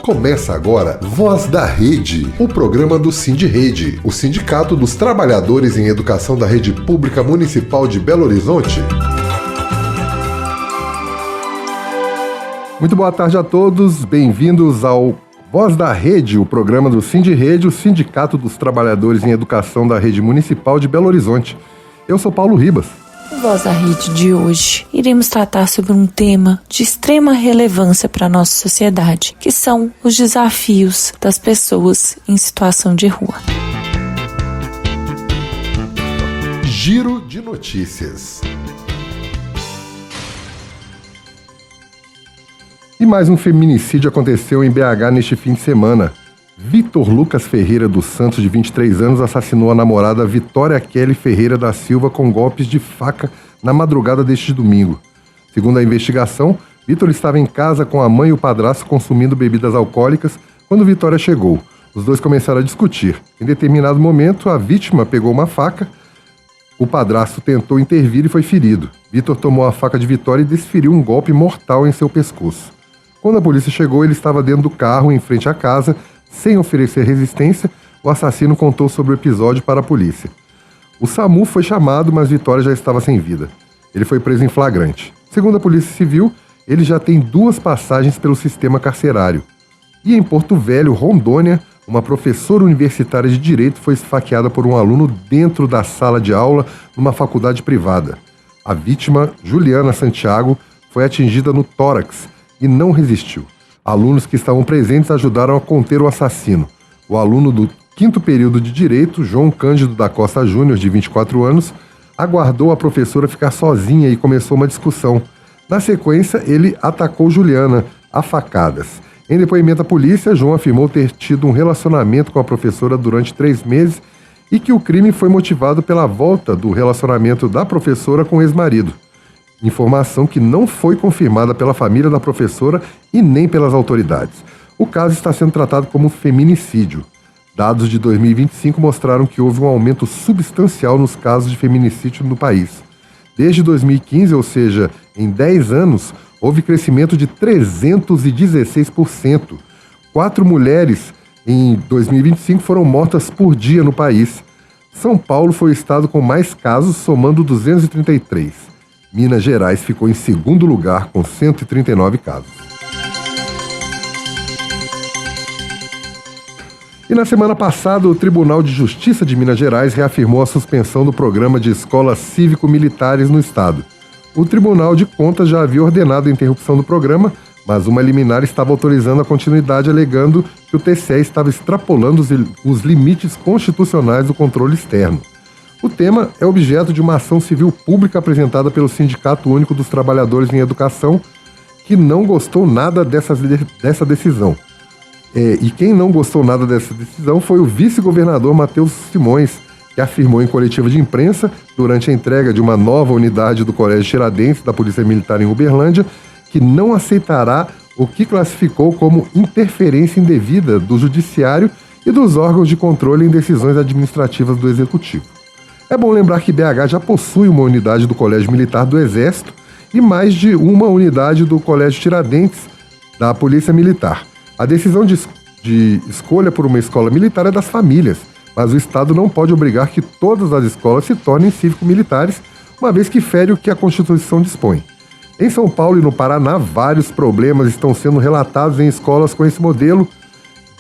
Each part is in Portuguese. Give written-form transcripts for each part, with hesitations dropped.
Começa agora Voz da Rede, o programa do Sindirrede, o Sindicato dos Trabalhadores em Educação da Rede Pública Municipal de Belo Horizonte. Muito boa tarde a todos, bem-vindos ao Voz da Rede, o programa do Sindirrede, o Sindicato dos Trabalhadores em Educação da Rede Municipal de Belo Horizonte. Eu sou Paulo Ribas. No Voz da Rede de hoje, iremos tratar sobre um tema de extrema relevância para a nossa sociedade, que são os desafios das pessoas em situação de rua. Giro de notícias. E mais um feminicídio aconteceu em BH neste fim de semana. Vitor Lucas Ferreira dos Santos, de 23 anos, assassinou a namorada Vitória Kelly Ferreira da Silva com golpes de faca na madrugada deste domingo. Segundo a investigação, Vitor estava em casa com a mãe e o padrasto consumindo bebidas alcoólicas quando Vitória chegou. Os dois começaram a discutir. Em determinado momento, a vítima pegou uma faca, o padrasto tentou intervir e foi ferido. Vitor tomou a faca de Vitória e desferiu um golpe mortal em seu pescoço. Quando a polícia chegou, ele estava dentro do carro, em frente à casa. Sem oferecer resistência, o assassino contou sobre o episódio para a polícia. O SAMU foi chamado, mas Vitória já estava sem vida. Ele foi preso em flagrante. Segundo a Polícia Civil, ele já tem 2 passagens pelo sistema carcerário. E em Porto Velho, Rondônia, uma professora universitária de Direito foi esfaqueada por um aluno dentro da sala de aula numa faculdade privada. A vítima, Juliana Santiago, foi atingida no tórax e não resistiu. Alunos que estavam presentes ajudaram a conter o assassino. O aluno do 5º período de Direito, João Cândido da Costa Júnior, de 24 anos, aguardou a professora ficar sozinha e começou uma discussão. Na sequência, ele atacou Juliana a facadas. Em depoimento à polícia, João afirmou ter tido um relacionamento com a professora durante 3 meses e que o crime foi motivado pela volta do relacionamento da professora com o ex-marido. Informação que não foi confirmada pela família da professora e nem pelas autoridades. O caso está sendo tratado como feminicídio. Dados de 2025 mostraram que houve um aumento substancial nos casos de feminicídio no país. Desde 2015, ou seja, em 10 anos, houve crescimento de 316%. 4 mulheres em 2025 foram mortas por dia no país. São Paulo foi o estado com mais casos, somando 233. Minas Gerais ficou em 2º lugar, com 139 casos. E na semana passada, o Tribunal de Justiça de Minas Gerais reafirmou a suspensão do programa de escolas cívico-militares no estado. O Tribunal de Contas já havia ordenado a interrupção do programa, mas uma liminar estava autorizando a continuidade, alegando que o TCE estava extrapolando os limites constitucionais do controle externo. O tema é objeto de uma ação civil pública apresentada pelo Sindicato Único dos Trabalhadores em Educação, que não gostou nada dessa decisão. E quem não gostou nada dessa decisão foi o vice-governador Matheus Simões, que afirmou em coletiva de imprensa, durante a entrega de uma nova unidade do Colégio Tiradentes da Polícia Militar em Uberlândia, que não aceitará o que classificou como interferência indevida do Judiciário e dos órgãos de controle em decisões administrativas do Executivo. É bom lembrar que BH já possui uma unidade do Colégio Militar do Exército e mais de uma unidade do Colégio Tiradentes da Polícia Militar. A decisão de escolha por uma escola militar é das famílias, mas o Estado não pode obrigar que todas as escolas se tornem cívico-militares, uma vez que fere o que a Constituição dispõe. Em São Paulo e no Paraná, vários problemas estão sendo relatados em escolas com esse modelo,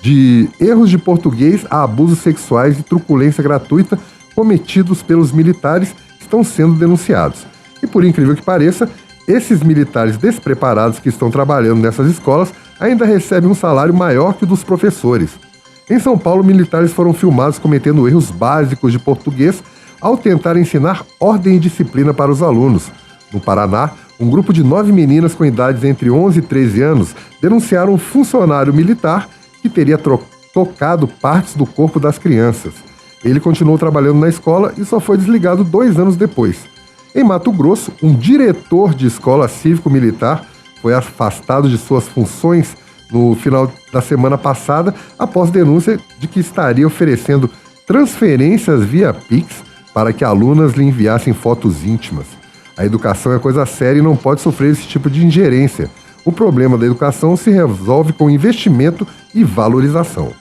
de erros de português a abusos sexuais e truculência gratuita cometidos pelos militares estão sendo denunciados. E por incrível que pareça, esses militares despreparados que estão trabalhando nessas escolas ainda recebem um salário maior que o dos professores. Em São Paulo, militares foram filmados cometendo erros básicos de português ao tentar ensinar ordem e disciplina para os alunos. No Paraná, um grupo de 9 meninas com idades entre 11 e 13 anos denunciaram um funcionário militar que teria tocado partes do corpo das crianças. Ele continuou trabalhando na escola e só foi desligado 2 anos depois. Em Mato Grosso, um diretor de escola cívico-militar foi afastado de suas funções no final da semana passada após denúncia de que estaria oferecendo transferências via Pix para que alunas lhe enviassem fotos íntimas. A educação é coisa séria e não pode sofrer esse tipo de ingerência. O problema da educação se resolve com investimento e valorização.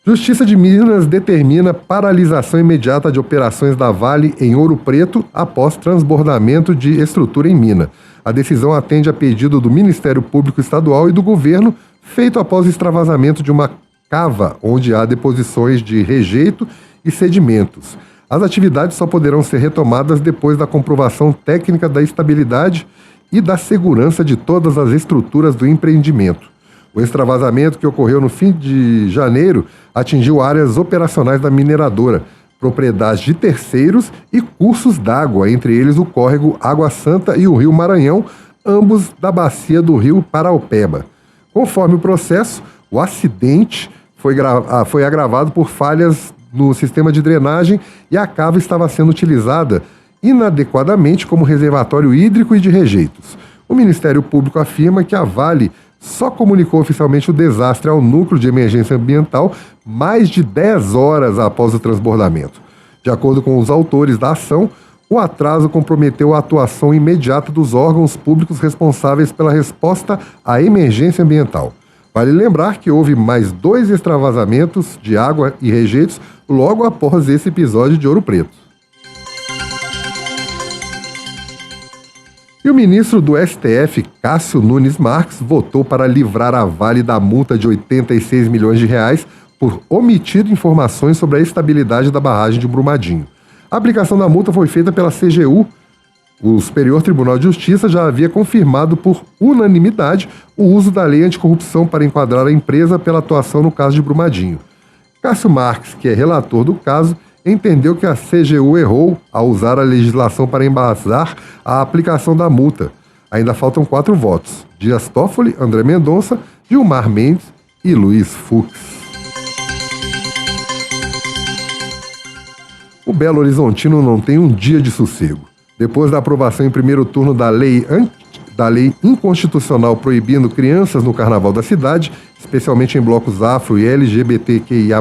Justiça de Minas determina paralisação imediata de operações da Vale em Ouro Preto após transbordamento de estrutura em mina. A decisão atende a pedido do Ministério Público Estadual e do governo, feito após o extravasamento de uma cava onde há deposições de rejeito e sedimentos. As atividades só poderão ser retomadas depois da comprovação técnica da estabilidade e da segurança de todas as estruturas do empreendimento. O extravasamento, que ocorreu no fim de janeiro, atingiu áreas operacionais da mineradora, propriedades de terceiros e cursos d'água, entre eles o córrego Água Santa e o rio Maranhão, ambos da bacia do rio Paraupeba. Conforme o processo, o acidente foi agravado por falhas no sistema de drenagem e a cava estava sendo utilizada inadequadamente como reservatório hídrico e de rejeitos. O Ministério Público afirma que a Vale só comunicou oficialmente o desastre ao Núcleo de Emergência Ambiental mais de 10 horas após o transbordamento. De acordo com os autores da ação, o atraso comprometeu a atuação imediata dos órgãos públicos responsáveis pela resposta à emergência ambiental. Vale lembrar que houve mais 2 extravasamentos de água e rejeitos logo após esse episódio de Ouro Preto. E o ministro do STF, Cássio Nunes Marques, votou para livrar a Vale da multa de R$ 86 milhões por omitir informações sobre a estabilidade da barragem de Brumadinho. A aplicação da multa foi feita pela CGU. O Superior Tribunal de Justiça já havia confirmado por unanimidade o uso da lei anticorrupção para enquadrar a empresa pela atuação no caso de Brumadinho. Cássio Marques, que é relator do caso, entendeu que a CGU errou ao usar a legislação para embasar a aplicação da multa. Ainda faltam 4 votos: Dias Toffoli, André Mendonça, Gilmar Mendes e Luiz Fux. O Belo Horizontino não tem um dia de sossego. Depois da aprovação em primeiro turno da lei inconstitucional proibindo crianças no carnaval da cidade, especialmente em blocos afro e LGBTQIA+,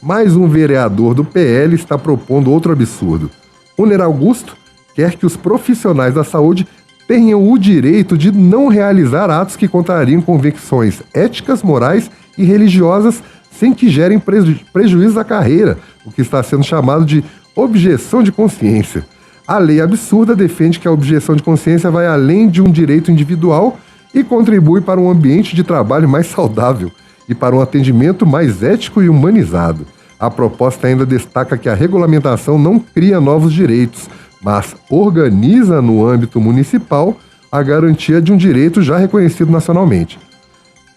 mais um vereador do PL está propondo outro absurdo. Uner Augusto quer que os profissionais da saúde tenham o direito de não realizar atos que contrariam convicções éticas, morais e religiosas sem que gerem prejuízo à carreira, o que está sendo chamado de objeção de consciência. A lei absurda defende que a objeção de consciência vai além de um direito individual e contribui para um ambiente de trabalho mais saudável e para um atendimento mais ético e humanizado. A proposta ainda destaca que a regulamentação não cria novos direitos, mas organiza no âmbito municipal a garantia de um direito já reconhecido nacionalmente.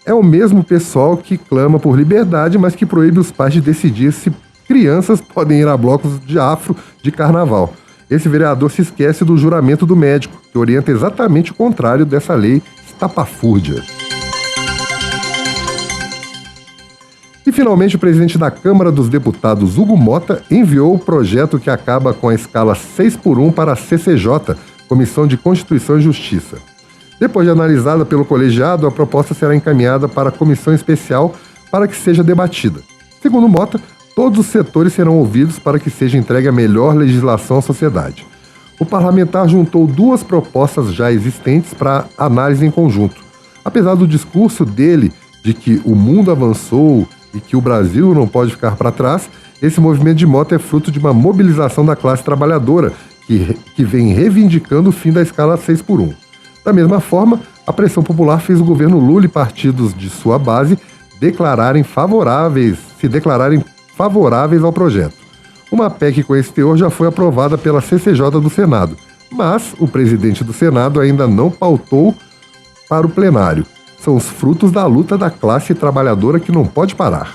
É o mesmo pessoal que clama por liberdade, mas que proíbe os pais de decidir se crianças podem ir a blocos de afro de carnaval. Esse vereador se esquece do juramento do médico, que orienta exatamente o contrário dessa lei estapafúrdia. E, finalmente, o presidente da Câmara dos Deputados, Hugo Mota, enviou o projeto que acaba com a escala 6x1 para a CCJ, Comissão de Constituição e Justiça. Depois de analisada pelo colegiado, a proposta será encaminhada para a comissão especial para que seja debatida. Segundo Mota, todos os setores serão ouvidos para que seja entregue a melhor legislação à sociedade. O parlamentar juntou 2 propostas já existentes para análise em conjunto. Apesar do discurso dele de que o mundo avançou e que o Brasil não pode ficar para trás, esse movimento de Mota é fruto de uma mobilização da classe trabalhadora que vem reivindicando o fim da escala 6x1. Da mesma forma, a pressão popular fez o governo Lula e partidos de sua base se declararem favoráveis ao projeto. Uma PEC com esse teor já foi aprovada pela CCJ do Senado, mas o presidente do Senado ainda não pautou para o plenário. São os frutos da luta da classe trabalhadora que não pode parar.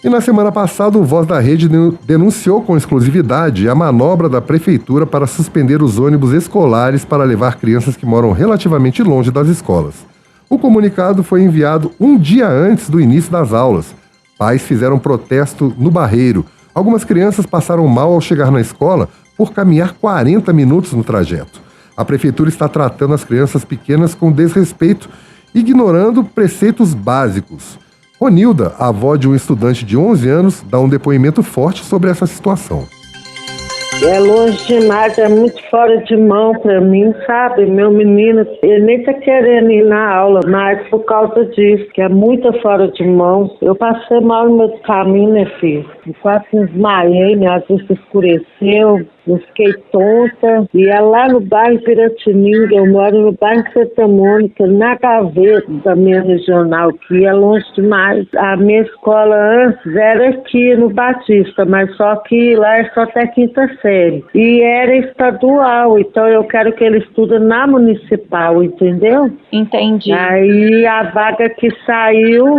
E na semana passada, o Voz da Rede denunciou com exclusividade a manobra da Prefeitura para suspender os ônibus escolares para levar crianças que moram relativamente longe das escolas. O comunicado foi enviado um dia antes do início das aulas. Pais fizeram protesto no Barreiro. Algumas crianças passaram mal ao chegar na escola por caminhar 40 minutos no trajeto. A Prefeitura está tratando as crianças pequenas com desrespeito, ignorando preceitos básicos. Ronilda, avó de um estudante de 11 anos, dá um depoimento forte sobre essa situação. É longe demais, é muito fora de mão pra mim, sabe? Meu menino, ele nem tá querendo ir na aula mais por causa disso, que é muito fora de mão. Eu passei mal no meu caminho, né, filho? Eu quase desmaiei, minha vista escureceu, eu fiquei tonta. E é lá no bairro Piratininga, eu moro no bairro Santa Mônica, na gaveta da minha regional, que é longe demais. A minha escola antes era aqui no Batista, mas só que lá é só até quinta série. E era estadual, então eu quero que ele estude na municipal, entendeu? Entendi. Aí a vaga que saiu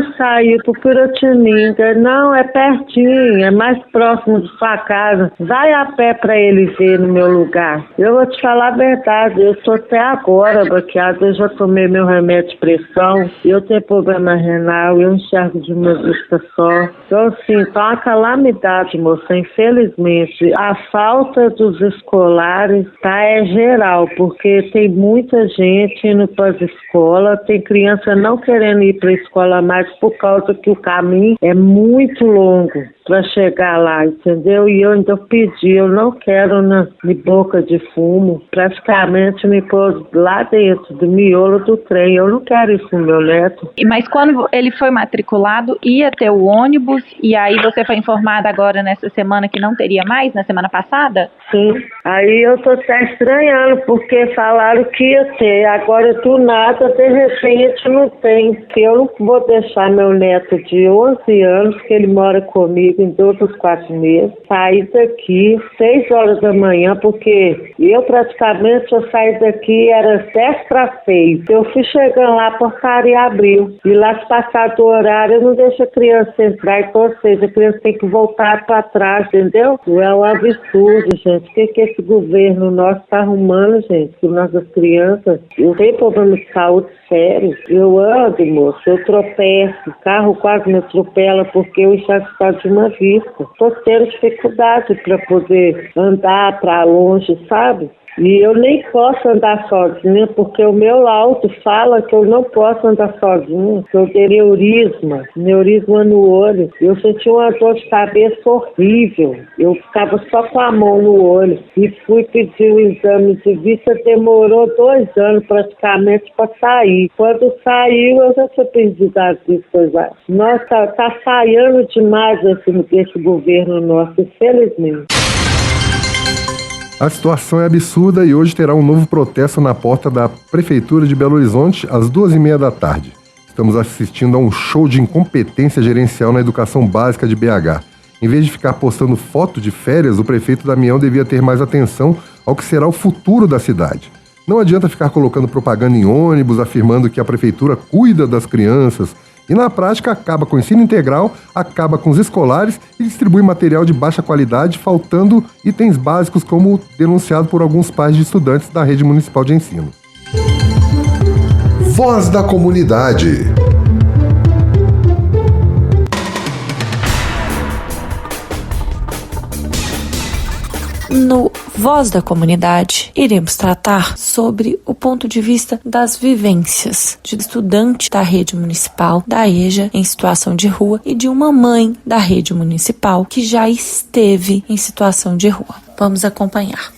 pro Piratininga. Não, é pertinho, é mais próximo de sua casa. Vai a pé pra ele ver no meu lugar. Eu vou te falar a verdade, eu tô até agora baqueada, eu já tomei meu remédio de pressão, eu tenho problema renal, eu enxergo de uma vista só. Então assim, tá uma calamidade, moça, infelizmente. A falta dos escolares é geral, porque tem muita gente indo para as escolas, tem criança não querendo ir para a escola mais por causa que o caminho é muito longo para chegar lá, entendeu? E eu ainda pedi, eu não quero na boca de fumo, praticamente me pôs lá dentro do miolo do trem, eu não quero isso no meu neto. Mas quando ele foi matriculado, ia ter o ônibus, e aí você foi informada agora nessa semana que não teria mais, na semana passada? Sim, aí eu tô até estranhando, porque falaram que ia ter, agora do nada, de repente não tem. Eu não vou deixar meu neto de 11 anos, que ele mora comigo em 2 ou 4 meses, sair daqui 6 horas da manhã, porque eu praticamente eu saí daqui, era 10 para 6. Eu fui chegando lá, a portaria abriu. E lá, se passar do horário, não deixa a criança entrar, então, ou seja, a criança tem que voltar para trás, entendeu? É um absurdo, gente. O que esse governo nosso está arrumando, gente? Que nossas crianças, eu tenho problema de saúde sério. Eu ando, moço, eu tropeço, o carro quase me atropela porque eu enxergo só de uma vista. Estou tendo dificuldade para poder andar para longe, sabe? E eu nem posso andar sozinha, porque o meu laudo fala que eu não posso andar sozinha, que eu tenho neurisma no olho. Eu senti uma dor de cabeça horrível. Eu ficava só com a mão no olho. E fui pedir o exame de vista, demorou 2 anos praticamente para sair. Quando saiu, eu já tinha perdido as vistas. Nossa, tá falhando demais esse governo nosso, infelizmente. A situação é absurda e hoje terá um novo protesto na porta da Prefeitura de Belo Horizonte às 2h30 da tarde. Estamos assistindo a um show de incompetência gerencial na educação básica de BH. Em vez de ficar postando foto de férias, o prefeito Damião devia ter mais atenção ao que será o futuro da cidade. Não adianta ficar colocando propaganda em ônibus, afirmando que a prefeitura cuida das crianças, e na prática acaba com o ensino integral, acaba com os escolares e distribui material de baixa qualidade, faltando itens básicos como denunciado por alguns pais de estudantes da rede municipal de ensino. Voz da comunidade. No Voz da Comunidade, iremos tratar sobre o ponto de vista das vivências de estudante da rede municipal, da EJA, em situação de rua, e de uma mãe da rede municipal que já esteve em situação de rua. Vamos acompanhar.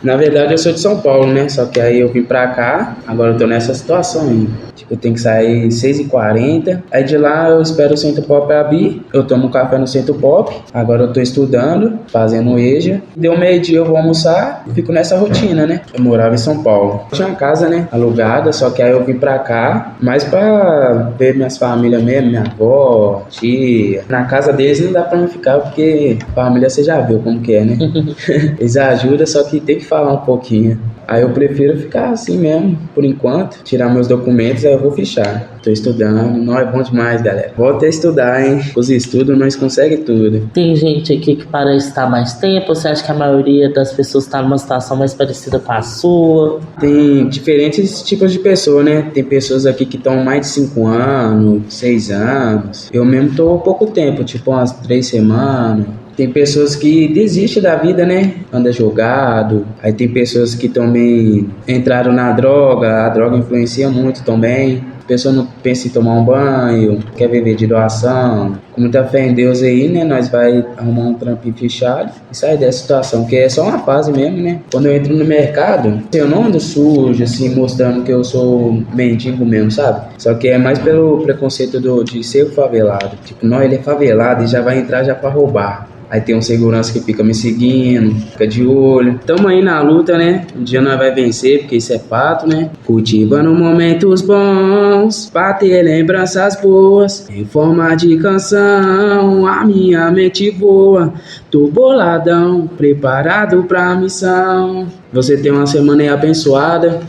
Na verdade, eu sou de São Paulo, né? Só que aí eu vim pra cá, agora eu tô nessa situação aí. Tipo, eu tenho que sair 6h40. Aí de lá eu espero o Centro Pop abrir. Eu tomo um café no Centro Pop. Agora eu tô estudando, fazendo EJA. Deu meio-dia, eu vou almoçar. Fico nessa rotina, né? Eu morava em São Paulo. Eu tinha uma casa, né? Alugada, só que aí eu vim pra cá. Mais pra ver minhas famílias mesmo, minha avó, tia. Na casa deles não dá pra não ficar, porque família você já viu como que é, né? Eles ajudam, só que tem que falar um pouquinho. Aí eu prefiro ficar assim mesmo, por enquanto, tirar meus documentos, aí eu vou fichar. Tô estudando, não é bom demais, galera. Volta a estudar, hein? Os estudos nós conseguem tudo. Tem gente aqui que parece estar mais tempo, você acha que a maioria das pessoas está numa situação mais parecida com a sua? Tem diferentes tipos de pessoas, né? Tem pessoas aqui que estão mais de 5 anos, 6 anos. Eu mesmo tô há pouco tempo, tipo umas 3 semanas. Tem pessoas que desistem da vida, né? Anda jogado. Aí tem pessoas que também entraram na droga. A droga influencia muito também. A pessoa não pensa em tomar um banho, quer viver de doação. Com muita fé em Deus aí, né? Nós vai arrumar um trampinho fechado e sair dessa situação, que é só uma fase mesmo, né? Quando eu entro no mercado, eu não ando sujo, assim, mostrando que eu sou mendigo mesmo, sabe? Só que é mais pelo preconceito de ser favelado. Tipo, não, ele é favelado e já vai entrar já pra roubar. Aí tem um segurança que fica me seguindo, fica de olho. Tamo aí na luta, né? Um dia nós vai vencer, porque isso é fato, né? Cultivando momentos bons, pra ter lembranças boas. Em forma de canção, a minha mente voa. Tô boladão, preparado pra missão. Você tem uma semana aí abençoada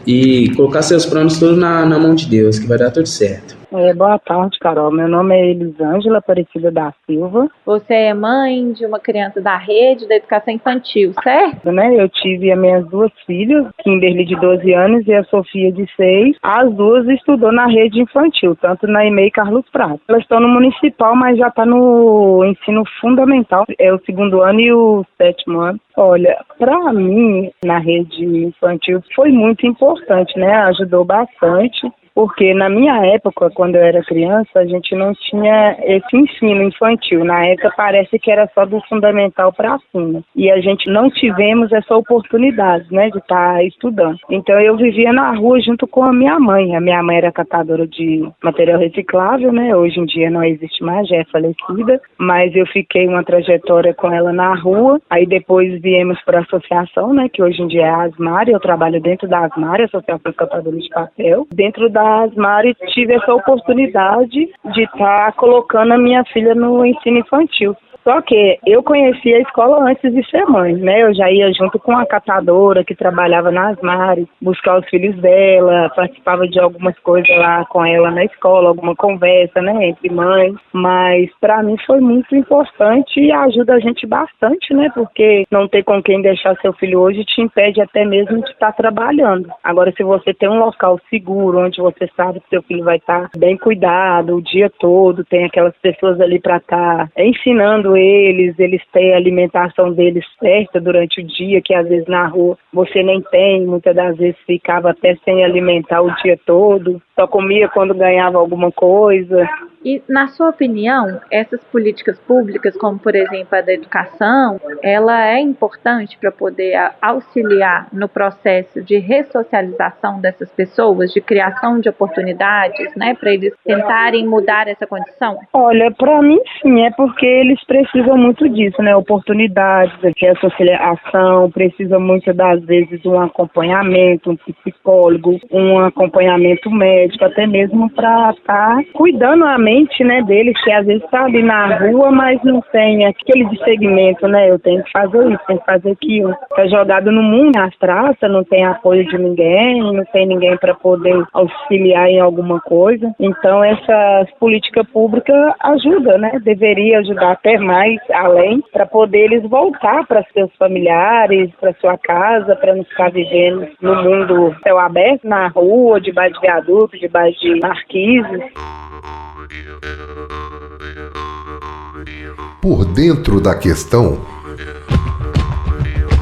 e colocar seus planos todos na mão de Deus, que vai dar tudo certo. Boa tarde, Carol. Meu nome é Elisângela Aparecida da Silva. Você é mãe de uma criança da rede da educação infantil, certo? Eu tive as minhas duas filhas, Kimberly de 12 anos e a Sofia de 6. As duas estudou na rede infantil, tanto na EMEI Carlos Prato. Elas estão no municipal, mas já está no ensino fundamental. É o 2º ano e o 7º ano. Olha, para mim, na rede infantil, foi muito importante, né? Ajudou bastante. Porque na minha época, quando eu era criança, a gente não tinha esse ensino infantil. Na época parece que era só do fundamental para cima. E a gente não tivemos essa oportunidade, né, de estar estudando. Então eu vivia na rua junto com a minha mãe. A minha mãe era catadora de material reciclável, né? Hoje em dia não existe mais, já é falecida. Mas eu fiquei uma trajetória com ela na rua. Aí depois viemos para a associação, né, que hoje em dia é a Asmari. Eu trabalho dentro da Asmari, Associação dos Catadores de Papel. Dentro da Asmari tive essa oportunidade de estar colocando a minha filha no ensino infantil. Só que eu conhecia a escola antes de ser mãe, né? Eu já ia junto com a catadora que trabalhava nas mares, buscar os filhos dela, participava de algumas coisas lá com ela na escola, alguma conversa, né, entre mães. Mas para mim foi muito importante e ajuda a gente bastante, né? Porque não ter com quem deixar seu filho hoje te impede até mesmo de estar trabalhando. Agora, se você tem um local seguro, onde você sabe que seu filho vai estar bem cuidado o dia todo, tem aquelas pessoas ali para estar ensinando eles têm a alimentação deles certa durante o dia, que às vezes na rua você nem tem, muitas das vezes ficava até sem alimentar o dia todo, só comia quando ganhava alguma coisa. E, na sua opinião, essas políticas públicas, como por exemplo a da educação, ela é importante para poder auxiliar no processo de ressocialização dessas pessoas, de criação de oportunidades, né, para eles tentarem mudar essa condição? Olha, para mim sim, é porque eles precisam muito disso, né, oportunidades, ressocialização, precisa muitas das vezes de um acompanhamento, um psicólogo, um acompanhamento médico, até mesmo para estar cuidando a mente, né, deles, que às vezes está ali na rua, mas não tem aquele segmento, né, eu tenho que fazer isso, tenho que fazer aquilo. Está jogado no mundo, nas praças, não tem apoio de ninguém, não tem ninguém para poder auxiliar em alguma coisa. Então, essas políticas públicas ajudam, né, deveria ajudar até mais além, para poder eles voltar para seus familiares, para sua casa, para não ficar vivendo no mundo céu aberto, na rua, debaixo de viaduto, debaixo de marquises. Por dentro da questão.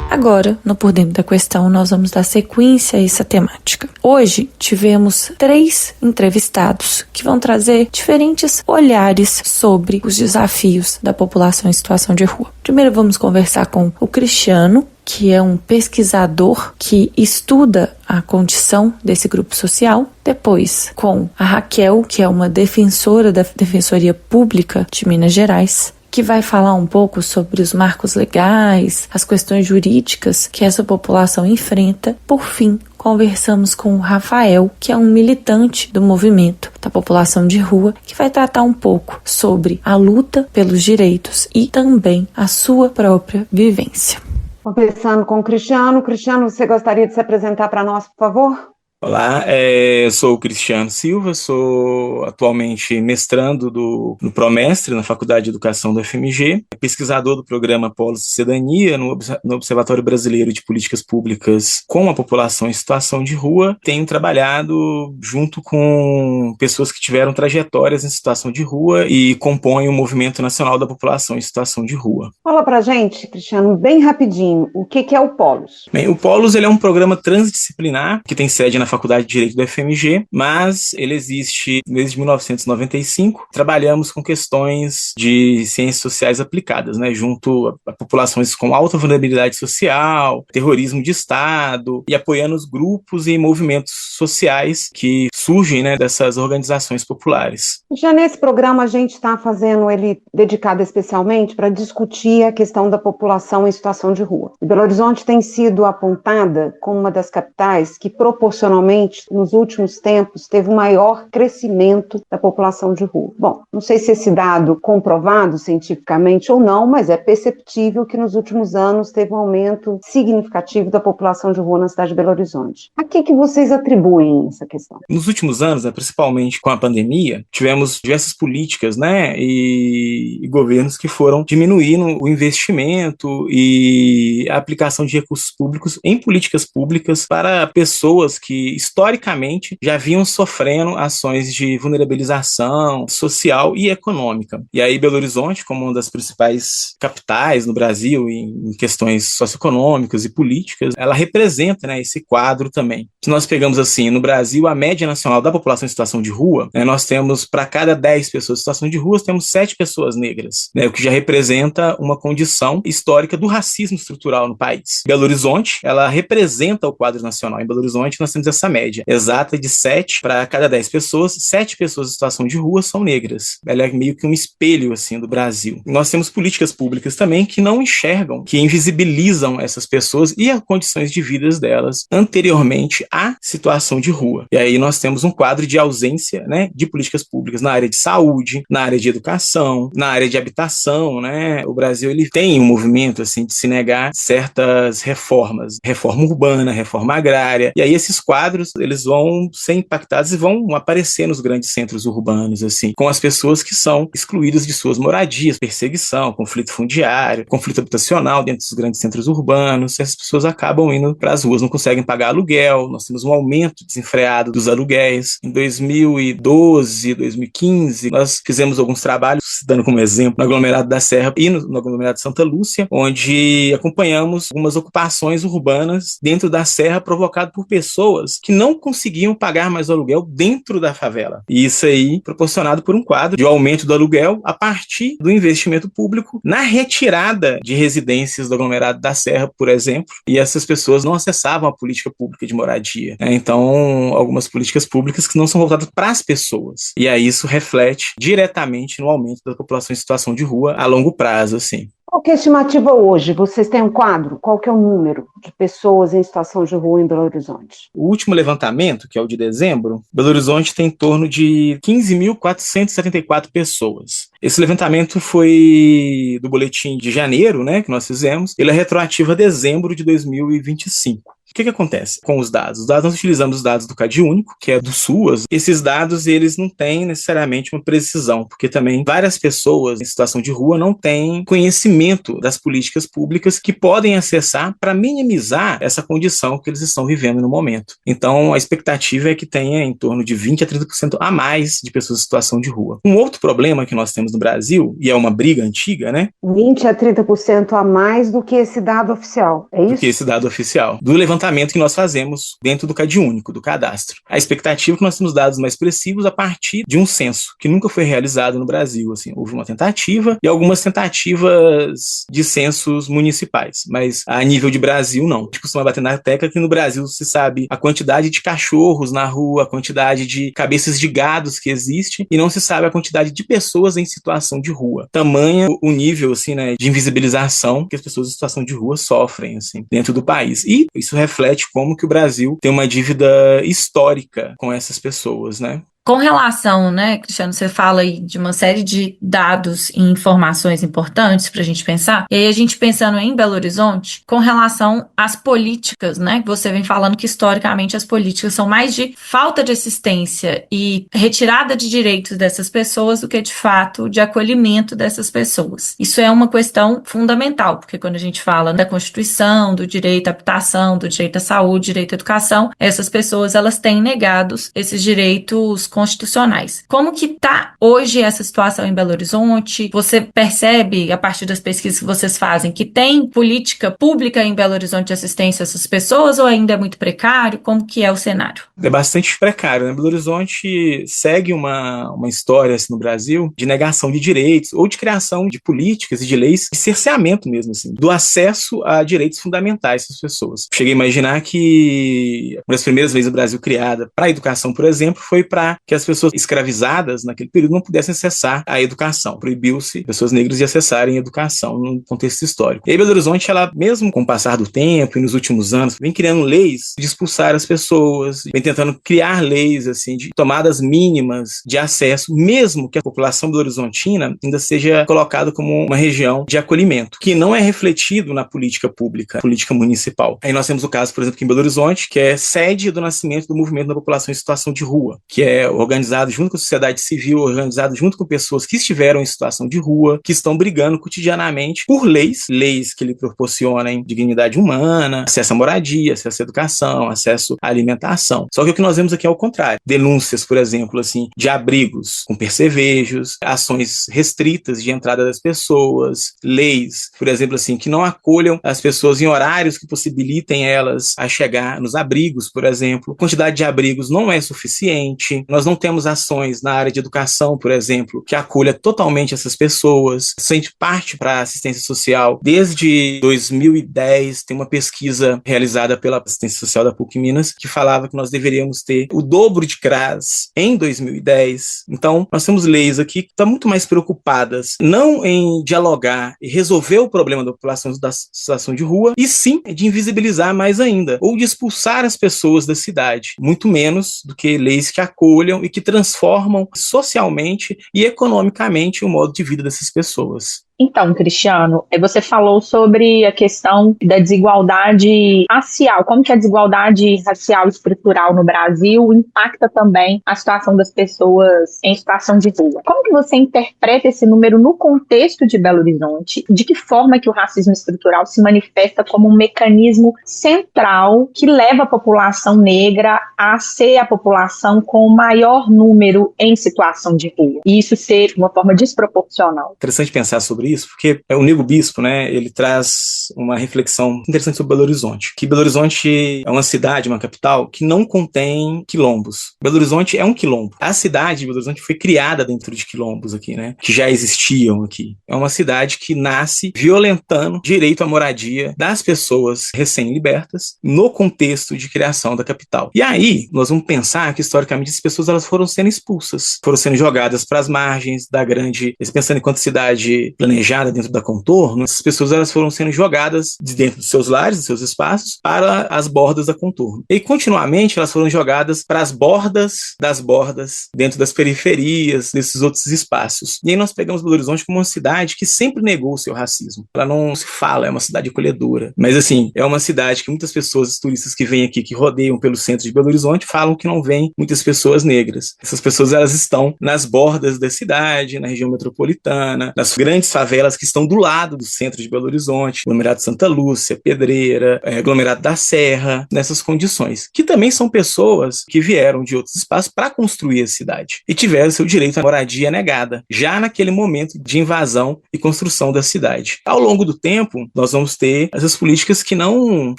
Agora, no Por Dentro da Questão, nós vamos dar sequência a essa temática. Hoje, tivemos 3 entrevistados que vão trazer diferentes olhares sobre os desafios da população em situação de rua. Primeiro, vamos conversar com o Cristiano, que é um pesquisador que estuda a condição desse grupo social. Depois, com a Raquel, que é uma defensora da Defensoria Pública de Minas Gerais, que vai falar um pouco sobre os marcos legais, as questões jurídicas que essa população enfrenta. Por fim, conversamos com o Rafael, que é um militante do movimento da população de rua, que vai tratar um pouco sobre a luta pelos direitos e também a sua própria vivência. Conversando com o Cristiano. Cristiano, você gostaria de se apresentar para nós, por favor? Olá, eu sou o Cristiano Silva, sou atualmente mestrando no Promestre, na Faculdade de Educação da UFMG, pesquisador do programa Polos de Cidadania no Observatório Brasileiro de Políticas Públicas com a população em situação de rua. Tenho trabalhado junto com pessoas que tiveram trajetórias em situação de rua e compõem o Movimento Nacional da População em Situação de Rua. Fala pra gente, Cristiano, bem rapidinho, o que é o Polos? Bem, o Polos ele é um programa transdisciplinar que tem sede na Faculdade de Direito do FMG, mas ele existe desde 1995. Trabalhamos com questões de ciências sociais aplicadas, né, junto a populações com alta vulnerabilidade social, terrorismo de Estado, e apoiando os grupos e movimentos sociais que surgem, né, dessas organizações populares. Já nesse programa a gente está fazendo ele dedicado especialmente para discutir a questão da população em situação de rua. Belo Horizonte tem sido apontada como uma das capitais que proporcionalmente nos últimos tempos teve o maior crescimento da população de rua. Bom, não sei se esse dado comprovado cientificamente ou não, mas é perceptível que nos últimos anos teve um aumento significativo da população de rua na cidade de Belo Horizonte. A que vocês atribuem essa questão? Nos últimos anos, né, principalmente com a pandemia, tivemos diversas políticas, né, e governos que foram diminuindo o investimento e a aplicação de recursos públicos em políticas públicas para pessoas que historicamente já vinham sofrendo ações de vulnerabilização social e econômica. E aí Belo Horizonte, como uma das principais capitais no Brasil em questões socioeconômicas e políticas, ela representa, né, esse quadro também. Se nós pegamos assim, no Brasil, a média nacional da população em situação de rua, né, nós temos, para cada 10 pessoas em situação de rua, temos 7 pessoas negras, né, o que já representa uma condição histórica do racismo estrutural no país. Belo Horizonte, ela representa o quadro nacional. Em Belo Horizonte, nós temos essa média exata de 7 para cada 10 pessoas, 7 pessoas em situação de rua são negras. Ela é meio que um espelho, assim, do Brasil. Nós temos políticas públicas também que não enxergam, que invisibilizam essas pessoas e as condições de vida delas anteriormente à situação de rua. E aí nós temos um quadro de ausência, né, de políticas públicas na área de saúde, na área de educação, na área de habitação, né? O Brasil, ele tem um movimento, assim, de se negar certas reformas, reforma urbana, reforma agrária, e aí esses quadros, eles vão ser impactados e vão aparecer nos grandes centros urbanos, assim, com as pessoas que são excluídas de suas moradias, perseguição, conflito fundiário, conflito habitacional dentro dos grandes centros urbanos. Essas pessoas acabam indo para as ruas, não conseguem pagar aluguel, nós temos um aumento desenfreado dos aluguéis. Em 2012, 2015, nós fizemos alguns trabalhos, dando como exemplo, no aglomerado da Serra e no aglomerado de Santa Lúcia, onde acompanhamos algumas ocupações urbanas dentro da Serra provocado por pessoas que não conseguiam pagar mais o aluguel dentro da favela. E isso aí proporcionado por um quadro de aumento do aluguel a partir do investimento público na retirada de residências do aglomerado da Serra, por exemplo, e essas pessoas não acessavam a política pública de moradia, né? Então, algumas políticas públicas que não são voltadas para as pessoas. E aí isso reflete diretamente no aumento da população em situação de rua a longo prazo, assim. Qual que é a estimativa hoje? Vocês têm um quadro? Qual que é o número de pessoas em situação de rua em Belo Horizonte? O último levantamento, que é o de dezembro, Belo Horizonte tem em torno de 15.474 pessoas. Esse levantamento foi do boletim de janeiro, né, que nós fizemos. Ele é retroativo a dezembro de 2025. O que acontece com os dados? Os dados, nós utilizamos os dados do CadÚnico, que é do SUAS. Esses dados, eles não têm necessariamente uma precisão, porque também várias pessoas em situação de rua não têm conhecimento das políticas públicas que podem acessar para minimizar essa condição que eles estão vivendo no momento. Então, a expectativa é que tenha em torno de 20% a 30% a mais de pessoas em situação de rua. Um outro problema que nós temos no Brasil, e é uma briga antiga, né? 20% a 30% a mais do que esse dado oficial, é isso? Do que esse dado oficial. Do levantamento que nós fazemos dentro do CadÚnico, do cadastro. A expectativa é que nós temos dados mais expressivos a partir de um censo, que nunca foi realizado no Brasil. Assim, houve uma tentativa e algumas tentativas de censos municipais, mas a nível de Brasil, não. A gente costuma bater na tecla que no Brasil se sabe a quantidade de cachorros na rua, a quantidade de cabeças de gados que existe, e não se sabe a quantidade de pessoas em situação de rua. Tamanha o nível, assim, né, de invisibilização que as pessoas em situação de rua sofrem, assim, dentro do país. E isso reflete como que o Brasil tem uma dívida histórica com essas pessoas, né? Com relação, né, Cristiano, você fala aí de uma série de dados e informações importantes para a gente pensar, e aí a gente pensando em Belo Horizonte, com relação às políticas, né, que você vem falando que historicamente as políticas são mais de falta de assistência e retirada de direitos dessas pessoas do que de fato de acolhimento dessas pessoas. Isso é uma questão fundamental, porque quando a gente fala da Constituição, do direito à habitação, do direito à saúde, direito à educação, essas pessoas elas têm negados esses direitos constitucionais. Como que está hoje essa situação em Belo Horizonte? Você percebe, a partir das pesquisas que vocês fazem, que tem política pública em Belo Horizonte de assistência a essas pessoas ou ainda é muito precário? Como que é o cenário? É bastante precário, né? Belo Horizonte segue uma história assim, no Brasil de negação de direitos ou de criação de políticas e de leis de cerceamento mesmo, assim, do acesso a direitos fundamentais das pessoas. Cheguei a imaginar que uma das primeiras leis do Brasil criada para a educação, por exemplo, foi para que as pessoas escravizadas naquele período não pudessem acessar a educação. Proibiu-se pessoas negras de acessarem a educação no contexto histórico. E aí Belo Horizonte, ela, mesmo com o passar do tempo e nos últimos anos, vem criando leis de expulsar as pessoas, vem tentando criar leis assim de tomadas mínimas de acesso, mesmo que a população belo-horizontina ainda seja colocada como uma região de acolhimento, que não é refletido na política pública, política municipal. Aí nós temos o caso, por exemplo, aqui em Belo Horizonte, que é sede do nascimento do movimento da população em situação de rua, que é organizado junto com a sociedade civil, organizado junto com pessoas que estiveram em situação de rua, que estão brigando cotidianamente por leis que lhe proporcionem dignidade humana, acesso à moradia, acesso à educação, acesso à alimentação. Só que o que nós vemos aqui é o contrário. Denúncias, por exemplo, assim, de abrigos com percevejos, ações restritas de entrada das pessoas, leis, por exemplo, assim, que não acolham as pessoas em horários que possibilitem elas a chegar nos abrigos, por exemplo. A quantidade de abrigos não é suficiente. Nós não temos ações na área de educação, por exemplo, que acolha totalmente essas pessoas. Se a gente parte para a assistência social, desde 2010 tem uma pesquisa realizada pela assistência social da PUC Minas que falava que nós deveríamos ter o dobro de CRAS em 2010. Então, nós temos leis aqui que estão muito mais preocupadas não em dialogar e resolver o problema da população da situação de rua, e sim de invisibilizar mais ainda, ou de expulsar as pessoas da cidade, muito menos do que leis que acolham e que transformam socialmente e economicamente o modo de vida dessas pessoas. Então, Cristiano, você falou sobre a questão da desigualdade racial, como que a desigualdade racial estrutural no Brasil impacta também a situação das pessoas em situação de rua. Como que você interpreta esse número no contexto de Belo Horizonte? De que forma que o racismo estrutural se manifesta como um mecanismo central que leva a população negra a ser a população com o maior número em situação de rua? E isso ser de uma forma desproporcional. Interessante pensar sobre isso, porque o Nego Bispo, né, ele traz uma reflexão interessante sobre Belo Horizonte, que Belo Horizonte é uma cidade, uma capital, que não contém quilombos. Belo Horizonte é um quilombo. A cidade de Belo Horizonte foi criada dentro de quilombos aqui, né, que já existiam aqui. É uma cidade que nasce violentando direito à moradia das pessoas recém-libertas no contexto de criação da capital. E aí, nós vamos pensar que, historicamente, as pessoas elas foram sendo expulsas, foram sendo jogadas para as margens da grande, pensando enquanto cidade planejada dentro da Contorno, essas pessoas elas foram sendo jogadas de dentro dos seus lares, dos seus espaços, para as bordas da Contorno. E continuamente elas foram jogadas para as bordas das bordas, dentro das periferias, desses outros espaços. E aí nós pegamos Belo Horizonte como uma cidade que sempre negou o seu racismo. Ela não se fala, é uma cidade acolhedora. Mas assim, é uma cidade que muitas pessoas, turistas que vêm aqui, que rodeiam pelo centro de Belo Horizonte, falam que não vêm muitas pessoas negras. Essas pessoas elas estão nas bordas da cidade, na região metropolitana, nas grandes favelas que estão do lado do centro de Belo Horizonte, aglomerado Santa Lúcia, Pedreira, aglomerado da Serra, nessas condições, que também são pessoas que vieram de outros espaços para construir a cidade e tiveram seu direito à moradia negada, já naquele momento de invasão e construção da cidade. Ao longo do tempo, nós vamos ter essas políticas que não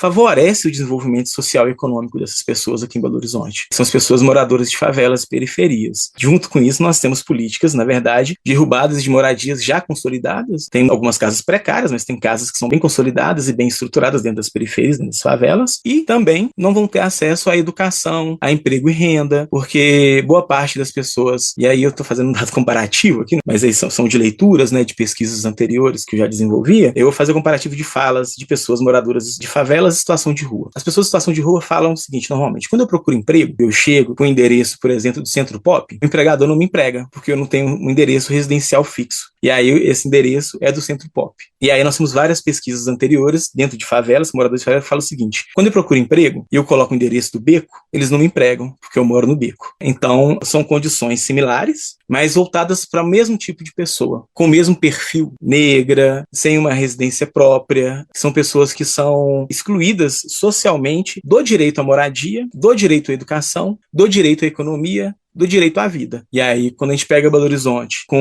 favorecem o desenvolvimento social e econômico dessas pessoas aqui em Belo Horizonte. São as pessoas moradoras de favelas e periferias. Junto com isso, nós temos políticas, na verdade, de derrubadas de moradias já consolidadas. Tem algumas casas precárias, mas tem casas que são bem consolidadas e bem estruturadas dentro das periferias, dentro das favelas, e também não vão ter acesso à educação, a emprego e renda, porque boa parte das pessoas, e aí eu estou fazendo um dado comparativo aqui, mas aí são de leituras, né, de pesquisas anteriores que eu já desenvolvia, eu vou fazer comparativo de falas de pessoas moradoras de favelas e situação de rua. As pessoas em situação de rua falam o seguinte, normalmente, quando eu procuro emprego, eu chego com o endereço, por exemplo, do Centro Pop, o empregador não me emprega, porque eu não tenho um endereço residencial fixo. E aí esse endereço é do Centro Pop. E aí nós temos várias pesquisas anteriores, dentro de favelas, moradores de favelas falam o seguinte, quando eu procuro emprego e eu coloco o endereço do beco, eles não me empregam, porque eu moro no beco. Então, são condições similares, mas voltadas para o mesmo tipo de pessoa, com o mesmo perfil, negra, sem uma residência própria, são pessoas que são excluídas socialmente do direito à moradia, do direito à educação, do direito à economia, do direito à vida. E aí, quando a gente pega Belo Horizonte com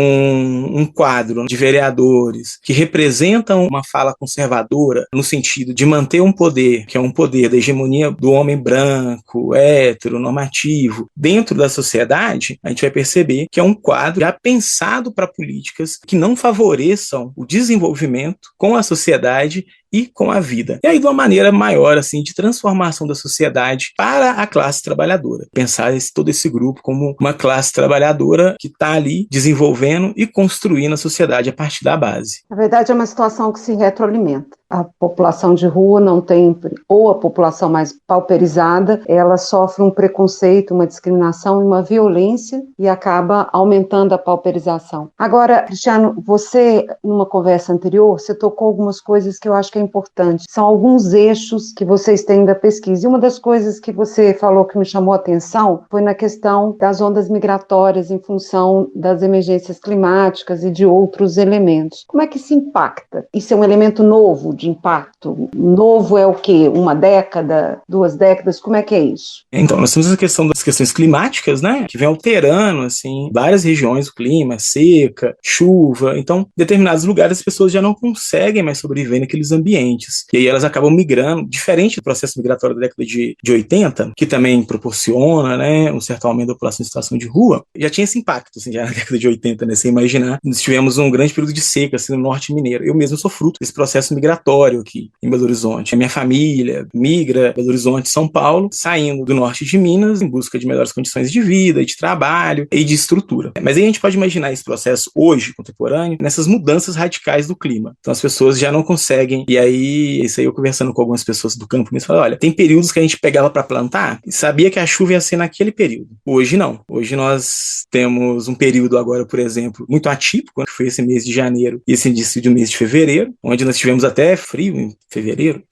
um quadro de vereadores que representam uma fala conservadora no sentido de manter um poder, que é um poder da hegemonia do homem branco, hétero, normativo, dentro da sociedade, a gente vai perceber que é um quadro já pensado para políticas que não favoreçam o desenvolvimento com a sociedade e com a vida. E aí, de uma maneira maior, assim, de transformação da sociedade para a classe trabalhadora. Pensar todo esse grupo como uma classe trabalhadora que está ali desenvolvendo e construindo a sociedade a partir da base. Na verdade, é uma situação que se retroalimenta. A população de rua não tem, ou a população mais pauperizada, ela sofre um preconceito, uma discriminação e uma violência e acaba aumentando a pauperização. Agora, Cristiano, você, numa conversa anterior, você tocou algumas coisas que eu acho que é importante. São alguns eixos que vocês têm da pesquisa. E uma das coisas que você falou que me chamou a atenção foi na questão das ondas migratórias em função das emergências climáticas e de outros elementos. Como é que isso impacta? Isso é um elemento novo de impacto? Novo é o quê? Uma década? 2 décadas? Como é que é isso? Então, nós temos a questão das questões climáticas, né? Que vem alterando, assim, várias regiões, o clima, seca, chuva. Então, em determinados lugares as pessoas já não conseguem mais sobreviver naqueles ambientes. E aí elas acabam migrando, diferente do processo migratório da década de 80, que também proporciona, né, um certo aumento da população em situação de rua, já tinha esse impacto, assim, já na década de 80, né? Sem imaginar. Nós tivemos um grande período de seca, assim, no norte mineiro. Eu mesmo sou fruto desse processo migratório aqui em Belo Horizonte. A minha família migra Belo Horizonte, São Paulo, saindo do norte de Minas em busca de melhores condições de vida, de trabalho e de estrutura. Mas aí a gente pode imaginar esse processo hoje, contemporâneo, nessas mudanças radicais do clima. Então as pessoas já não conseguem, e aí, isso aí eu conversando com algumas pessoas do campo, me falaram, olha, tem períodos que a gente pegava para plantar e sabia que a chuva ia ser naquele período. Hoje não. Hoje nós temos um período agora, por exemplo, muito atípico, que foi esse mês de janeiro e esse início do mês de fevereiro, onde nós tivemos até frio em fevereiro.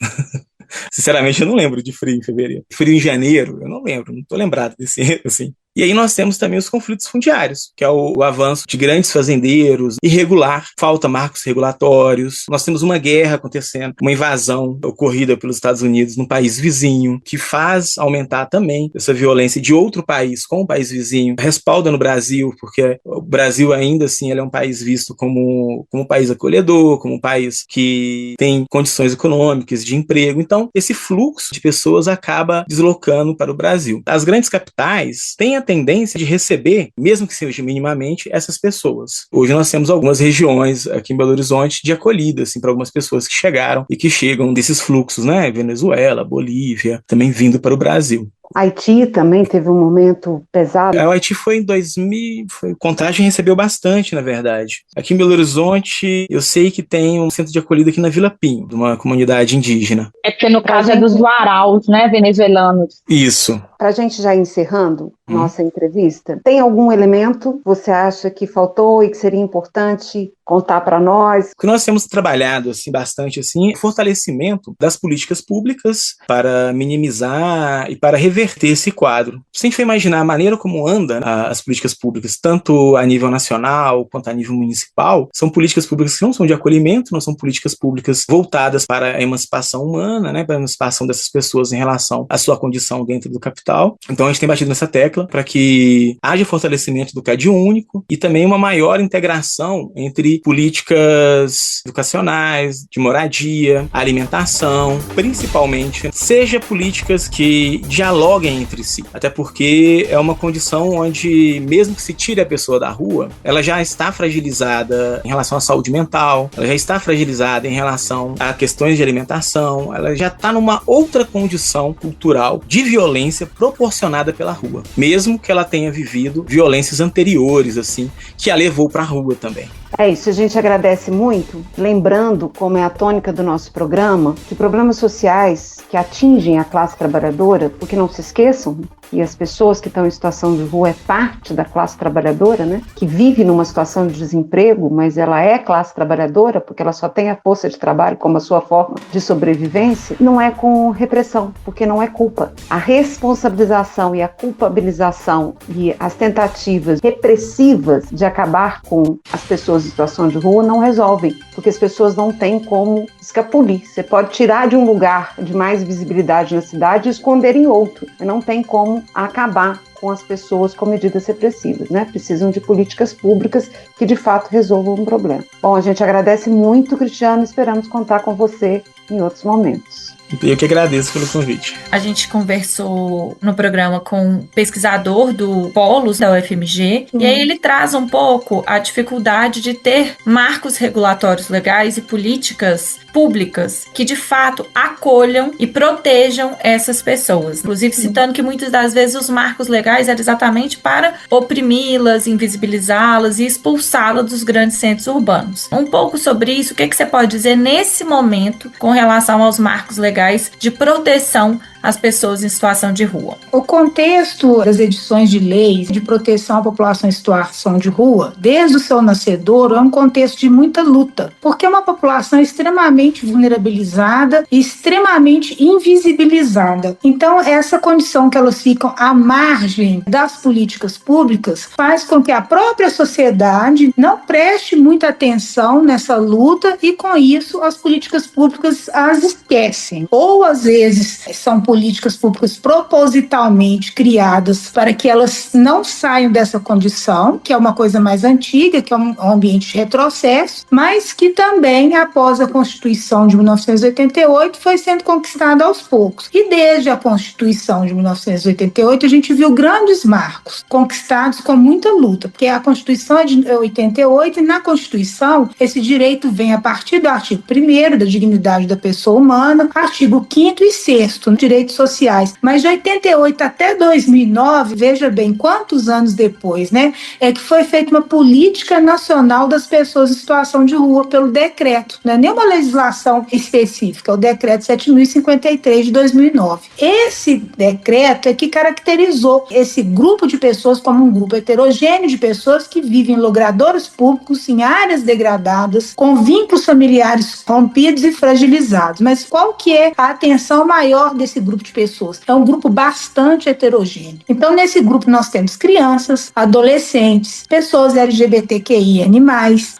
Sinceramente, eu não lembro de frio em fevereiro. Frio em janeiro, eu não lembro, não estou lembrado desse, assim. E aí nós temos também os conflitos fundiários, que é o avanço de grandes fazendeiros, irregular, falta marcos regulatórios. Nós temos uma guerra acontecendo, uma invasão ocorrida pelos Estados Unidos num país vizinho, que faz aumentar também essa violência de outro país com o país vizinho. Respalda no Brasil, porque o Brasil ainda assim ele é um país visto como um país acolhedor, como um país que tem condições econômicas, de emprego. Então, esse fluxo de pessoas acaba deslocando para o Brasil. As grandes capitais têm a tendência de receber, mesmo que seja minimamente, essas pessoas. Hoje nós temos algumas regiões aqui em Belo Horizonte de acolhida, assim, para algumas pessoas que chegaram e que chegam desses fluxos, né? Venezuela, Bolívia, também vindo para o Brasil. Haiti também teve um momento pesado. O Haiti foi em 2000, Contagem recebeu bastante, na verdade. Aqui em Belo Horizonte, eu sei que tem um centro de acolhida aqui na Vila Pinho, de uma comunidade indígena. É porque no caso é dos Guaraus, né, venezuelanos. Isso. Para a gente já encerrando nossa entrevista, tem algum elemento que você acha que faltou e que seria importante contar para nós? O que nós temos trabalhado assim, bastante assim, é o fortalecimento das políticas públicas para minimizar e para reverter esse quadro. Se a gente for imaginar a maneira como andam as políticas públicas, tanto a nível nacional quanto a nível municipal, são políticas públicas que não são de acolhimento, não são políticas públicas voltadas para a emancipação humana, né, para a emancipação dessas pessoas em relação à sua condição dentro do capital. Então a gente tem batido nessa tecla para que haja fortalecimento do CAD único e também uma maior integração entre políticas educacionais, de moradia, alimentação, principalmente, seja políticas que dialoguem entre si, até porque é uma condição onde, mesmo que se tire a pessoa da rua, ela já está fragilizada em relação à saúde mental, ela já está fragilizada em relação a questões de alimentação, ela já está numa outra condição cultural de violência proporcionada pela rua, mesmo que ela tenha vivido violências anteriores, assim, que a levou para a rua também. É isso, a gente agradece muito, lembrando, como é a tônica do nosso programa, que problemas sociais que atingem a classe trabalhadora, porque não se esqueçam, e as pessoas que estão em situação de rua é parte da classe trabalhadora, né? Que vive numa situação de desemprego, mas ela é classe trabalhadora, porque ela só tem a força de trabalho como a sua forma de sobrevivência, não é com repressão, porque não é culpa. A responsabilização e a culpabilização e as tentativas repressivas de acabar com as pessoas em situação de rua não resolvem, porque as pessoas não têm como escapulir. Você pode tirar de um lugar de mais visibilidade na cidade e esconder em outro, mas não tem como acabar com as pessoas com medidas repressivas, né? Precisam de políticas públicas que de fato resolvam o problema. Bom, a gente agradece muito, Cristiano, esperamos contar com você em outros momentos. Eu que agradeço pelo convite. A gente conversou no programa com um pesquisador do Polos da UFMG, e aí ele traz um pouco a dificuldade de ter marcos regulatórios legais e políticas públicas que de fato acolham e protejam essas pessoas. Inclusive citando que muitas das vezes os marcos legais eram exatamente para oprimi-las, invisibilizá-las e expulsá-las dos grandes centros urbanos. Um pouco sobre isso, o que você pode dizer nesse momento com relação aos marcos legais de proteção às pessoas em situação de rua? O contexto das edições de leis de proteção à população em situação de rua, desde o seu nascedouro, é um contexto de muita luta, porque é uma população extremamente vulnerabilizada e extremamente invisibilizada. Então, essa condição que elas ficam à margem das políticas públicas faz com que a própria sociedade não preste muita atenção nessa luta e, com isso, as políticas públicas as esquecem. Ou, às vezes, são políticas públicas propositalmente criadas para que elas não saiam dessa condição, que é uma coisa mais antiga, que é um ambiente de retrocesso, mas que também, após a Constituição de 1988, foi sendo conquistada aos poucos. E desde a Constituição de 1988, a gente viu grandes marcos conquistados com muita luta, porque a Constituição é de 88 e na Constituição esse direito vem a partir do artigo 1º, da dignidade da pessoa humana, artigo 5º e 6º, direitos sociais. Mas de 88 até 2009, veja bem quantos anos depois, né, é que foi feita uma política nacional das pessoas em situação de rua pelo decreto, não é nem uma legislação específica, é o decreto 7.053 de 2009. Esse decreto é que caracterizou esse grupo de pessoas como um grupo heterogêneo de pessoas que vivem em logradouros públicos, em áreas degradadas, com vínculos familiares rompidos e fragilizados. Mas qual que é a atenção maior desse grupo de pessoas? É um grupo bastante heterogêneo. Então, nesse grupo nós temos crianças, adolescentes, pessoas LGBTQI,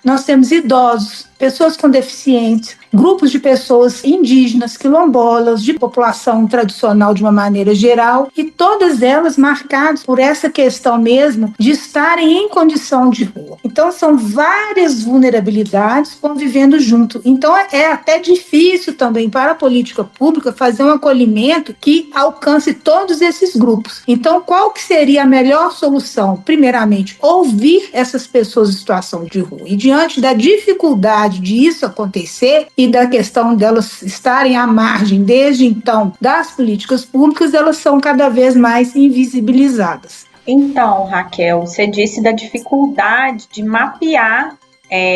nós temos idosos, pessoas com deficientes, grupos de pessoas indígenas, quilombolas, de população tradicional de uma maneira geral, e todas elas marcadas por essa questão mesmo de estarem em condição de rua. Então são várias vulnerabilidades convivendo junto. Então é até difícil também para a política pública fazer um acolhimento que alcance todos esses grupos. Então qual que seria a melhor solução? Primeiramente, ouvir essas pessoas em situação de rua. E diante da dificuldade de isso acontecer e da questão delas estarem à margem desde então das políticas públicas, elas são cada vez mais invisibilizadas. Então, Raquel, você disse da dificuldade de mapear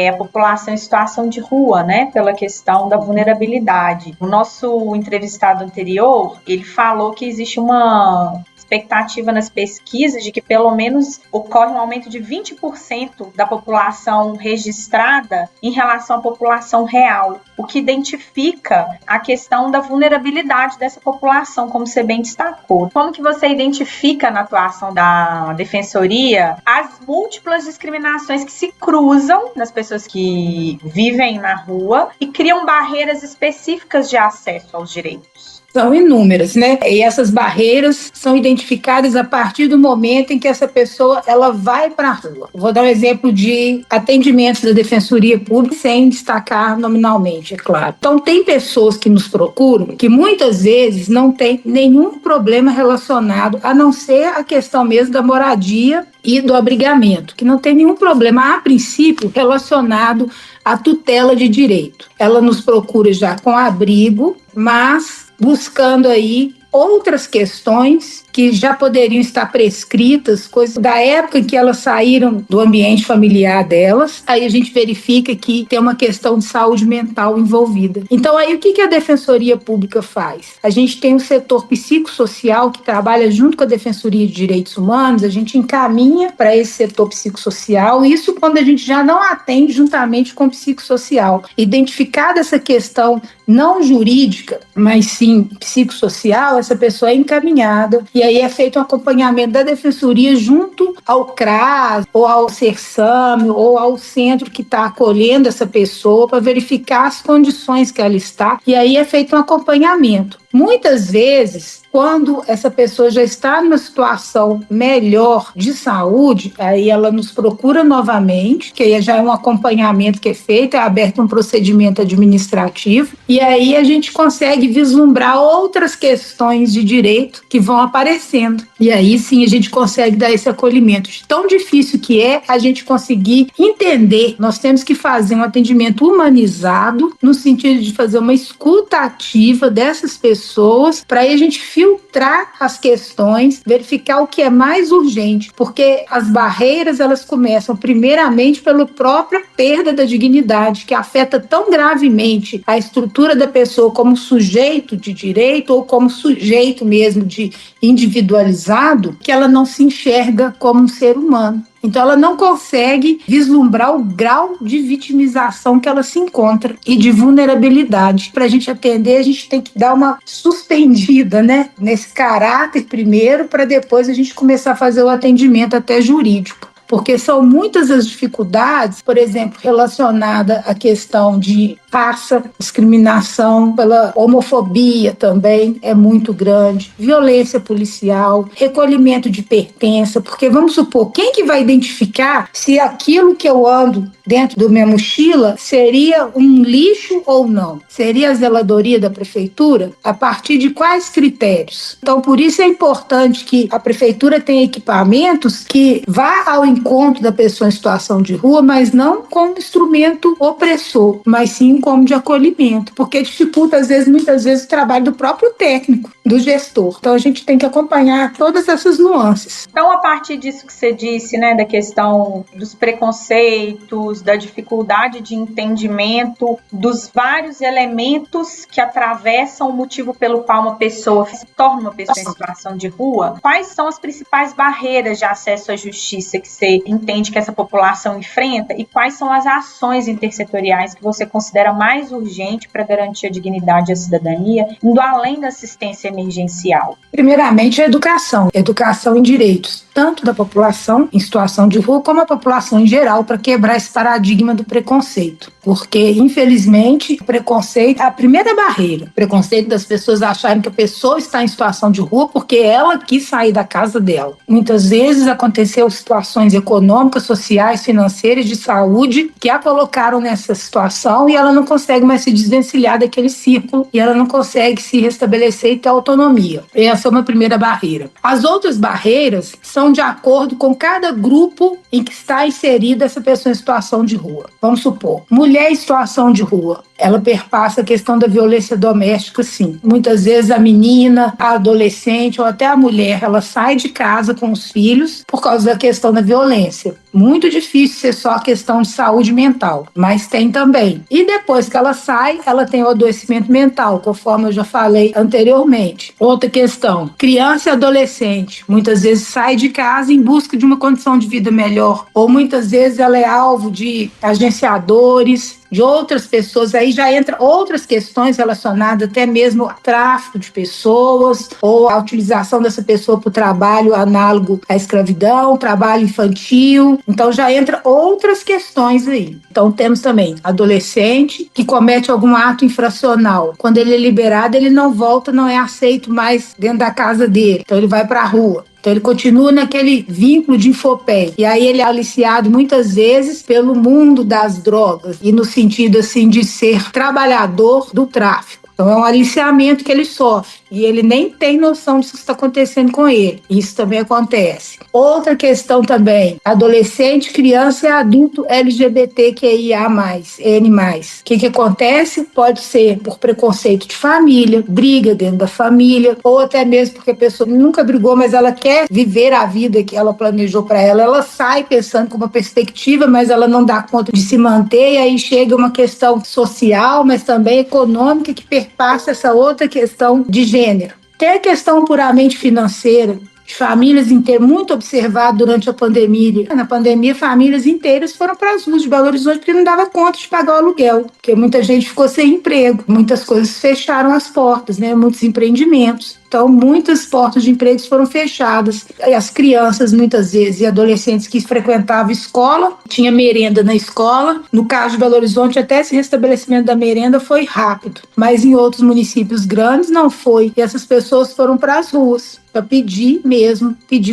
a população em situação de rua, né, pela questão da vulnerabilidade. O nosso entrevistado anterior, ele falou que existe uma expectativa nas pesquisas de que pelo menos ocorre um aumento de 20% da população registrada em relação à população real, o que identifica a questão da vulnerabilidade dessa população, como você bem destacou. Como que você identifica na atuação da Defensoria as múltiplas discriminações que se cruzam nas pessoas que vivem na rua e criam barreiras específicas de acesso aos direitos? São inúmeras, né? E essas barreiras são identificadas a partir do momento em que essa pessoa ela vai para a rua. Vou dar um exemplo de atendimentos da Defensoria Pública, sem destacar nominalmente, é claro. Então, tem pessoas que nos procuram que muitas vezes não tem nenhum problema relacionado, a não ser a questão mesmo da moradia e do abrigamento, que não tem nenhum problema, a princípio, relacionado à tutela de direito. Ela nos procura já com abrigo, mas buscando aí outras questões que já poderiam estar prescritas, coisas da época em que elas saíram do ambiente familiar delas. Aí a gente verifica que tem uma questão de saúde mental envolvida. Então aí o que a Defensoria Pública faz? A gente tem um setor psicossocial que trabalha junto com a Defensoria de Direitos Humanos, a gente encaminha para esse setor psicossocial, isso quando a gente já não atende juntamente com o psicossocial. Identificada essa questão não jurídica, mas sim psicossocial, essa pessoa é encaminhada e aí é feito um acompanhamento da Defensoria junto ao CRAS, ou ao CERSAM, ou ao centro que está acolhendo essa pessoa para verificar as condições que ela está, e aí é feito um acompanhamento. Muitas vezes, quando essa pessoa já está numa situação melhor de saúde, aí ela nos procura novamente, que aí já é um acompanhamento que é feito, é aberto um procedimento administrativo, e aí a gente consegue vislumbrar outras questões de direito que vão aparecendo. E aí sim a gente consegue dar esse acolhimento. De tão difícil que é a gente conseguir entender, nós temos que fazer um atendimento humanizado, no sentido de fazer uma escuta ativa dessas pessoas, para aí a gente filtrar as questões, verificar o que é mais urgente, porque as barreiras elas começam primeiramente pela própria perda da dignidade, que afeta tão gravemente a estrutura da pessoa como sujeito de direito ou como sujeito mesmo de individualizado, que ela não se enxerga como um ser humano. Então ela não consegue vislumbrar o grau de vitimização que ela se encontra e de vulnerabilidade. Para a gente atender, a gente tem que dar uma suspendida, né, nesse caráter primeiro, para depois a gente começar a fazer o atendimento até jurídico. Porque são muitas as dificuldades, por exemplo, relacionada à questão de raça, discriminação pela homofobia também é muito grande, violência policial, recolhimento de pertença, porque vamos supor, quem que vai identificar se aquilo que eu ando dentro da minha mochila seria um lixo ou não? Seria a zeladoria da prefeitura? A partir de quais critérios? Então, por isso é importante que a prefeitura tenha equipamentos que vá ao encontro da pessoa em situação de rua, mas não como instrumento opressor, mas sim como de acolhimento, porque dificulta, muitas vezes, o trabalho do próprio técnico, do gestor. Então, a gente tem que acompanhar todas essas nuances. Então, a partir disso que você disse, né, da questão dos preconceitos, da dificuldade de entendimento, dos vários elementos que atravessam o motivo pelo qual uma pessoa se torna uma pessoa em situação de rua, quais são as principais barreiras de acesso à justiça que você entende que essa população enfrenta e quais são as ações intersetoriais que você considera mais urgente para garantir a dignidade e a cidadania, indo além da assistência emergencial? Primeiramente, a educação em direitos, tanto da população em situação de rua, como a população em geral, para quebrar esse paradigma do preconceito. Porque, infelizmente, o preconceito é a primeira barreira. O preconceito das pessoas acharem que a pessoa está em situação de rua porque ela quis sair da casa dela. Muitas vezes aconteceu situações econômicas, sociais, financeiras, de saúde, que a colocaram nessa situação e ela não consegue mais se desvencilhar daquele círculo e ela não consegue se restabelecer e ter autonomia. Essa é uma primeira barreira. As outras barreiras são de acordo com cada grupo em que está inserida essa pessoa em situação de rua. Vamos supor, mulher em situação de rua, ela perpassa a questão da violência doméstica, sim. Muitas vezes a menina, a adolescente ou até a mulher, ela sai de casa com os filhos por causa da questão da violência. Muito difícil ser só a questão de saúde mental, mas tem também. E depois que ela sai, ela tem o adoecimento mental, conforme eu já falei anteriormente. Outra questão, criança e adolescente, muitas vezes sai de casa em busca de uma condição de vida melhor, ou muitas vezes ela é alvo de agenciadores, de outras pessoas, aí já entra outras questões relacionadas até mesmo ao tráfico de pessoas ou a utilização dessa pessoa para o trabalho análogo à escravidão, trabalho infantil, então já entra outras questões aí. Então temos também adolescente que comete algum ato infracional, quando ele é liberado ele não volta, não é aceito mais dentro da casa dele, então ele vai para a rua. Então ele continua naquele vínculo de infopé. E aí ele é aliciado muitas vezes pelo mundo das drogas. E no sentido assim de ser trabalhador do tráfico. Então é um aliciamento que ele sofre. E ele nem tem noção disso que está acontecendo com ele. Isso também acontece. Outra questão também, adolescente, criança e adulto LGBTQIA+, N+. O que acontece? Pode ser por preconceito de família, briga dentro da família, ou até mesmo porque a pessoa nunca brigou, mas ela quer viver a vida que ela planejou para ela. Ela sai pensando com uma perspectiva, mas ela não dá conta de se manter, e aí chega uma questão social, mas também econômica, que perpassa essa outra questão de gênero. Tem a questão puramente financeira, Famílias inteiras, muito observado durante a pandemia. Na pandemia, famílias inteiras foram para as ruas de Belo Horizonte porque não dava conta de pagar o aluguel, porque muita gente ficou sem emprego, muitas coisas fecharam as portas, né? Muitos empreendimentos. Então, muitas portas de empregos foram fechadas. E as crianças, muitas vezes, e adolescentes que frequentavam escola, tinha merenda na escola. No caso de Belo Horizonte, até esse restabelecimento da merenda foi rápido, mas em outros municípios grandes não foi. E essas pessoas foram para as ruas para pedir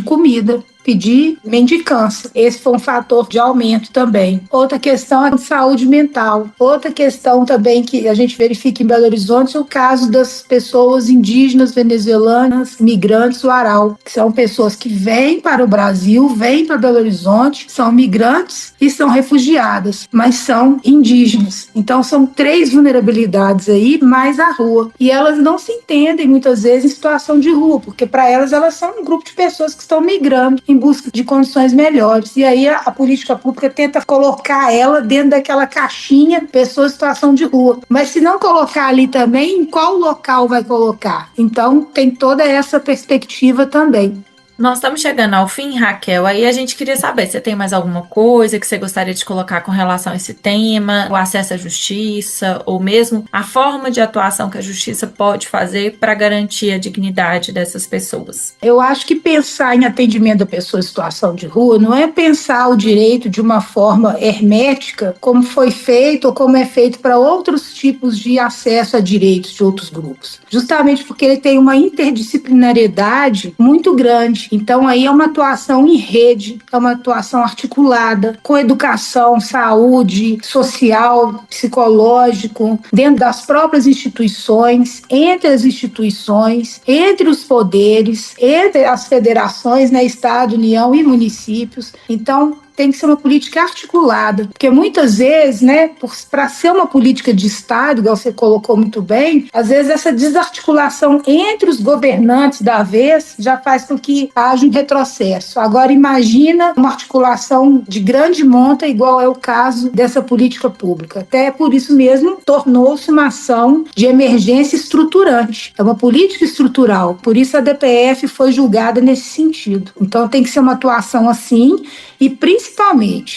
comida, pedir mendicância. Esse foi um fator de aumento também. Outra questão é a saúde mental. Outra questão também que a gente verifica em Belo Horizonte é o caso das pessoas indígenas, venezuelanas, migrantes Uarau, que são pessoas que vêm para o Brasil, vêm para Belo Horizonte, são migrantes e são refugiadas, mas são indígenas. Então são 3 vulnerabilidades aí, mais a rua. E elas não se entendem muitas vezes em situação de rua, porque para elas são um grupo de pessoas que estão migrando em busca de condições melhores. E aí a política pública tenta colocar ela dentro daquela caixinha, pessoa em situação de rua. Mas se não colocar ali também, em qual local vai colocar? Então tem toda essa perspectiva também. Nós estamos chegando ao fim, Raquel, aí a gente queria saber, você tem mais alguma coisa que você gostaria de colocar com relação a esse tema, o acesso à justiça, ou mesmo a forma de atuação que a justiça pode fazer para garantir a dignidade dessas pessoas? Eu acho que pensar em atendimento da pessoa em situação de rua não é pensar o direito de uma forma hermética, como foi feito ou como é feito para outros tipos de acesso a direitos de outros grupos. Justamente porque ele tem uma interdisciplinariedade muito grande. Então aí é uma atuação em rede, é uma atuação articulada com educação, saúde, social, psicológico, dentro das próprias instituições, entre as instituições, entre os poderes, entre as federações, né, Estado, União e municípios. Então tem que ser uma política articulada, porque muitas vezes, né, para ser uma política de Estado, igual você colocou muito bem, às vezes essa desarticulação entre os governantes da vez já faz com que haja um retrocesso. Agora imagina uma articulação de grande monta, igual é o caso dessa política pública. Até por isso mesmo tornou-se uma ação de emergência estruturante. É uma política estrutural, por isso a DPF foi julgada nesse sentido. Então tem que ser uma atuação assim e principalmente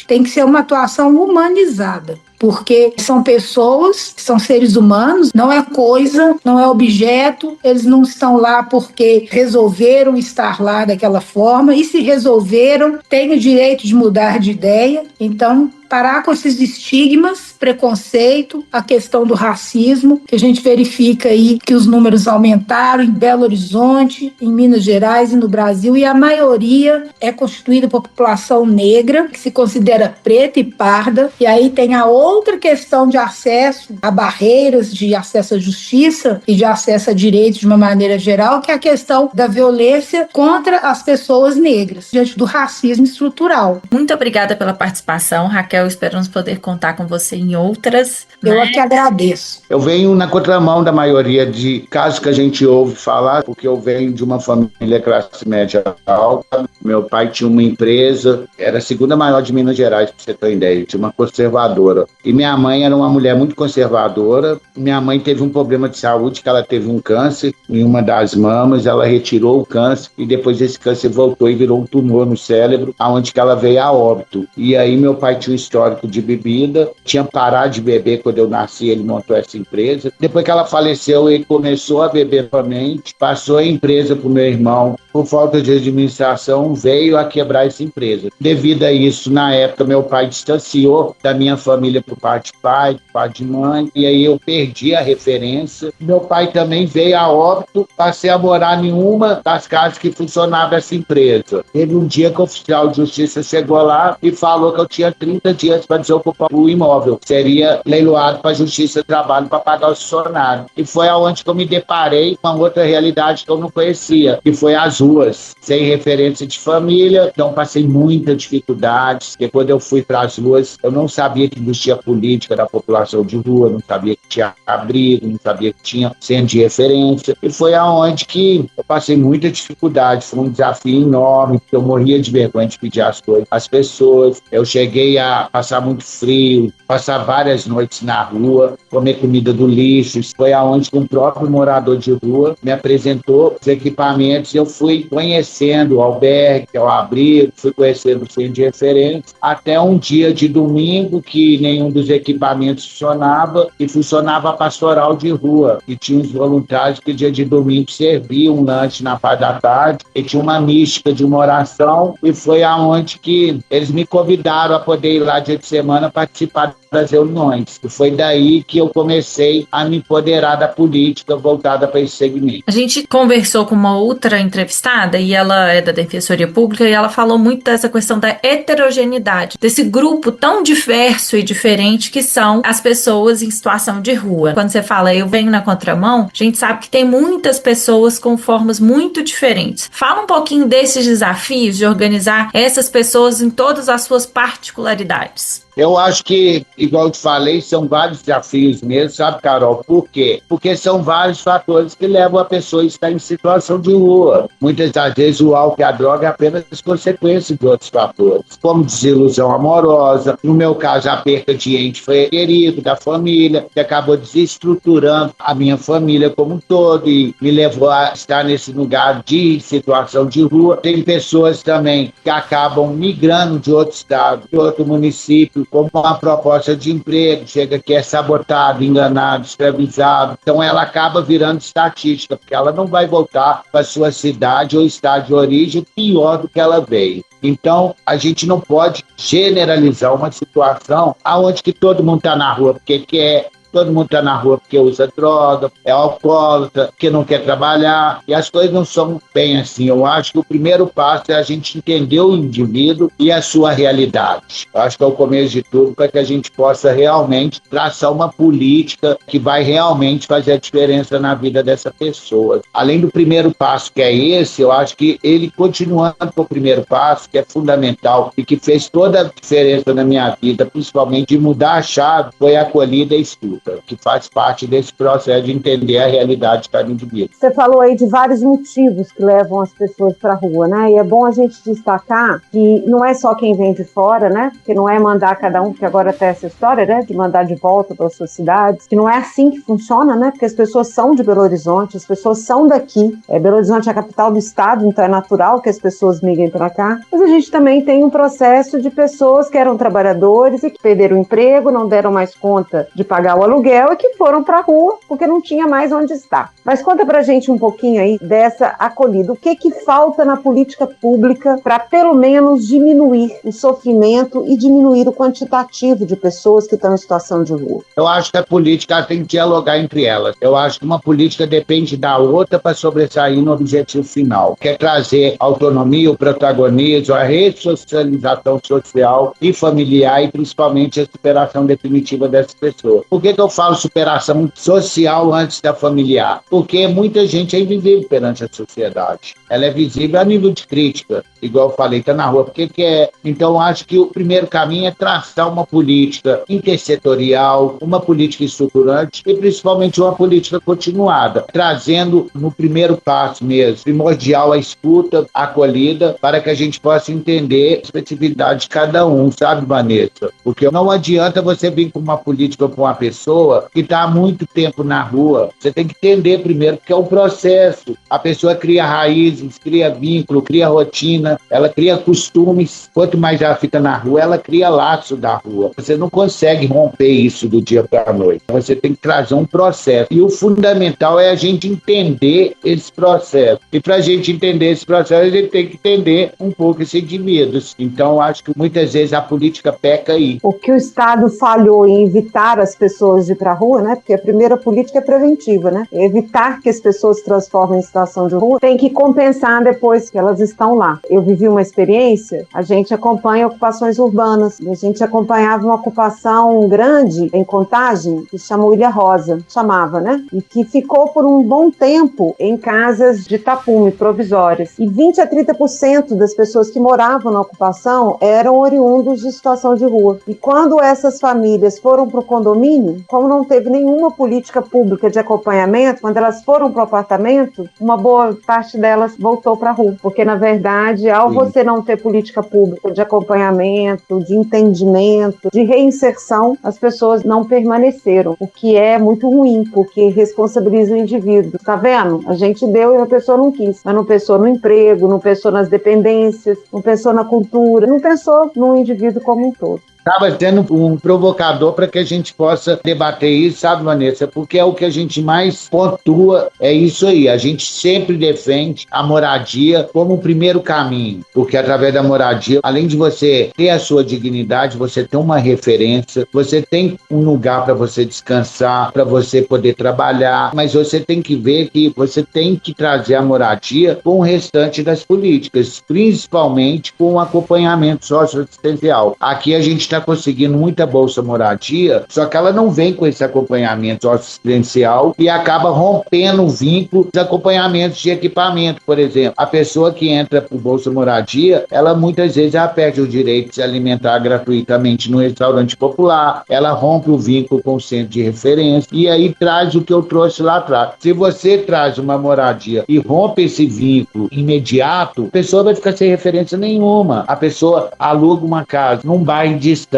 tem que ser uma atuação humanizada, porque são pessoas, são seres humanos, não é coisa, não é objeto, eles não estão lá porque resolveram estar lá daquela forma, e se resolveram, têm o direito de mudar de ideia. Então parar com esses estigmas, preconceito, a questão do racismo, que a gente verifica aí que os números aumentaram em Belo Horizonte, em Minas Gerais e no Brasil, e a maioria é constituída por população negra, que se considera preta e parda, e aí tem a outra questão de acesso a barreiras de acesso à justiça e de acesso a direitos de uma maneira geral, que é a questão da violência contra as pessoas negras, diante do racismo estrutural. Muito obrigada pela participação, Raquel. Esperamos poder contar com você em outras. Eu aqui agradeço. Eu venho na contramão da maioria de casos que a gente ouve falar, porque eu venho de uma família classe média alta. Meu pai tinha uma empresa, era a segunda maior de Minas Gerais, para você ter ideia, tinha uma conservadora. E minha mãe era uma mulher muito conservadora. Minha mãe teve um problema de saúde, que ela teve um câncer em uma das mamas, ela retirou o câncer e depois esse câncer voltou e virou um tumor no cérebro, aonde que ela veio a óbito. E aí meu pai tinha um histórico de bebida, tinha parado de beber quando eu nasci, ele montou essa empresa. Depois que ela faleceu, ele começou a beber novamente, passou a empresa para o meu irmão. Por falta de administração, veio a quebrar essa empresa. Devido a isso, na época, meu pai distanciou da minha família por parte de pai, por parte de mãe, e aí eu perdi a referência. Meu pai também veio a óbito, passei a morar em uma das casas que funcionava essa empresa. Teve um dia que o oficial de justiça chegou lá e falou que eu tinha 30 dias para desocupar o imóvel. Seria leiloado para a Justiça do Trabalho para pagar o funcionário. E foi aonde que eu me deparei com outra realidade que eu não conhecia, que foi as ruas, sem referência de família. Então passei muitas dificuldades, porque quando eu fui para as ruas, eu não sabia que existia política da população de rua, não sabia que tinha abrigo, não sabia que tinha centro de referência. E foi aonde que eu passei muita dificuldade, foi um desafio enorme, porque eu morria de vergonha de pedir as coisas às pessoas. Eu cheguei a passar muito frio, passar várias noites na rua, comer comida do lixo. Isso foi aonde um próprio morador de rua me apresentou os equipamentos. Eu fui conhecendo o albergue, que é o abrigo, fui conhecendo o centro de referência, até um dia de domingo que nenhum dos equipamentos funcionava e funcionava a pastoral de rua. E tinha uns voluntários que dia de domingo serviam um lanche na parte da tarde e tinha uma mística de uma oração, e foi aonde que eles me convidaram a poder ir lá dia de semana participar das reuniões. E foi daí que eu comecei a me empoderar da política voltada para esse segmento. A gente conversou com uma outra entrevistada e ela é da Defensoria Pública e ela falou muito dessa questão da heterogeneidade, desse grupo tão diverso e diferente que são as pessoas em situação de rua. Quando você fala eu venho na contramão, a gente sabe que tem muitas pessoas com formas muito diferentes. Fala um pouquinho desses desafios de organizar essas pessoas em todas as suas particularidades. Eu acho que, igual eu te falei, são vários desafios mesmo, sabe, Carol? Por quê? Porque são vários fatores que levam a pessoa a estar em situação de rua. Muitas das vezes o álcool e a droga é apenas consequência de outros fatores, como desilusão amorosa. No meu caso, a perda de ente foi querido, da família, que acabou desestruturando a minha família como um todo e me levou a estar nesse lugar de situação de rua. Tem pessoas também que acabam migrando de outro estado, de outro município, como uma proposta de emprego, chega que é sabotado, enganado, escravizado. Então ela acaba virando estatística, porque ela não vai voltar para sua cidade ou estado de origem pior do que ela veio. Então, a gente não pode generalizar uma situação onde que todo mundo está na rua porque quer, todo mundo está na rua porque usa droga, é alcoólatra, porque não quer trabalhar, e as coisas não são bem assim. Eu acho que o primeiro passo é a gente entender o indivíduo e a sua realidade. Eu acho que é o começo de tudo para que a gente possa realmente traçar uma política que vai realmente fazer a diferença na vida dessa pessoa. Além do primeiro passo, que é esse, eu acho que ele, continuando com o primeiro passo, que é fundamental e que fez toda a diferença na minha vida, principalmente de mudar a chave, foi a acolhida e estudo, que faz parte desse processo de entender a realidade de cada indivíduo. Você falou aí de vários motivos que levam as pessoas para a rua, né? E é bom a gente destacar que não é só quem vem de fora, né? Que não é mandar cada um, porque agora tem essa história, né? De mandar de volta para as suas cidades, que não é assim que funciona, né? Porque as pessoas são de Belo Horizonte, as pessoas são daqui. Belo Horizonte é a capital do estado, então é natural que as pessoas migrem para cá. Mas a gente também tem um processo de pessoas que eram trabalhadores e que perderam o emprego, não deram mais conta de pagar o aluguel e que foram para a rua porque não tinha mais onde estar. Mas conta pra gente um pouquinho aí dessa acolhida. O que falta na política pública para pelo menos diminuir o sofrimento e diminuir o quantitativo de pessoas que estão em situação de rua? Eu acho que a política tem que dialogar entre elas. Eu acho que uma política depende da outra para sobressair no objetivo final, que é trazer autonomia, o protagonismo, a ressocialização social e familiar e principalmente a superação definitiva dessas pessoas. Por que eu falo superação social antes da familiar? Porque muita gente é invisível perante a sociedade. Ela é visível a nível de crítica. Igual eu falei, está na rua porque quer. Então, acho que o primeiro caminho é traçar uma política intersetorial, uma política estruturante e principalmente uma política continuada, trazendo no primeiro passo mesmo, primordial a escuta, a acolhida, para que a gente possa entender a especificidade de cada um, sabe, Vanessa? Porque não adianta você vir com uma política com uma pessoa que está há muito tempo na rua. Você tem que entender primeiro que é um processo. A pessoa cria raízes, cria vínculo, cria rotina, ela cria costumes. Quanto mais ela fica na rua, ela cria laço da rua. Você não consegue romper isso do dia para a noite. Você tem que trazer um processo. E o fundamental é a gente entender esse processo. E para a gente entender esse processo, a gente tem que entender um pouco esses indivíduos. Então, acho que muitas vezes a política peca aí. O que o Estado falhou em evitar as pessoas de ir para a rua, né? Porque a primeira política é preventiva, né? Evitar que as pessoas se transformem em situação de rua, tem que compensar depois que elas estão lá. Eu vivi uma experiência, a gente acompanha ocupações urbanas, e a gente acompanhava uma ocupação grande em Contagem, que se chama Ilha Rosa, chamava, né? E que ficou por um bom tempo em casas de tapume provisórias. E 20 a 30% das pessoas que moravam na ocupação eram oriundos de situação de rua. E quando essas famílias foram para o condomínio, como não teve nenhuma política pública de acompanhamento, quando elas foram para o apartamento, uma boa parte delas voltou para a rua, porque na verdade, ao você não ter política pública de acompanhamento, de entendimento, de reinserção, as pessoas não permaneceram, o que é muito ruim, porque responsabiliza o indivíduo. Tá vendo? A gente deu e a pessoa não quis, mas não pensou no emprego, não pensou nas dependências, não pensou na cultura, não pensou no indivíduo como um todo. Estava sendo um provocador para que a gente possa debater isso, sabe, Vanessa? Porque é o que a gente mais pontua, é isso aí. A gente sempre defende a moradia como o primeiro caminho, porque através da moradia, além de você ter a sua dignidade, você tem uma referência, você tem um lugar para você descansar, para você poder trabalhar, mas você tem que ver que você tem que trazer a moradia com o restante das políticas, principalmente com o acompanhamento socioassistencial. Aqui a gente está conseguindo muita bolsa moradia, só que ela não vem com esse acompanhamento assistencial e acaba rompendo o vínculo dos acompanhamentos de equipamento, por exemplo. A pessoa que entra para o bolsa moradia, ela muitas vezes ela perde o direito de se alimentar gratuitamente no restaurante popular, ela rompe o vínculo com o centro de referência e aí traz o que eu trouxe lá atrás. Se você traz uma moradia e rompe esse vínculo imediato, a pessoa vai ficar sem referência nenhuma. A pessoa aluga uma casa num bairro distante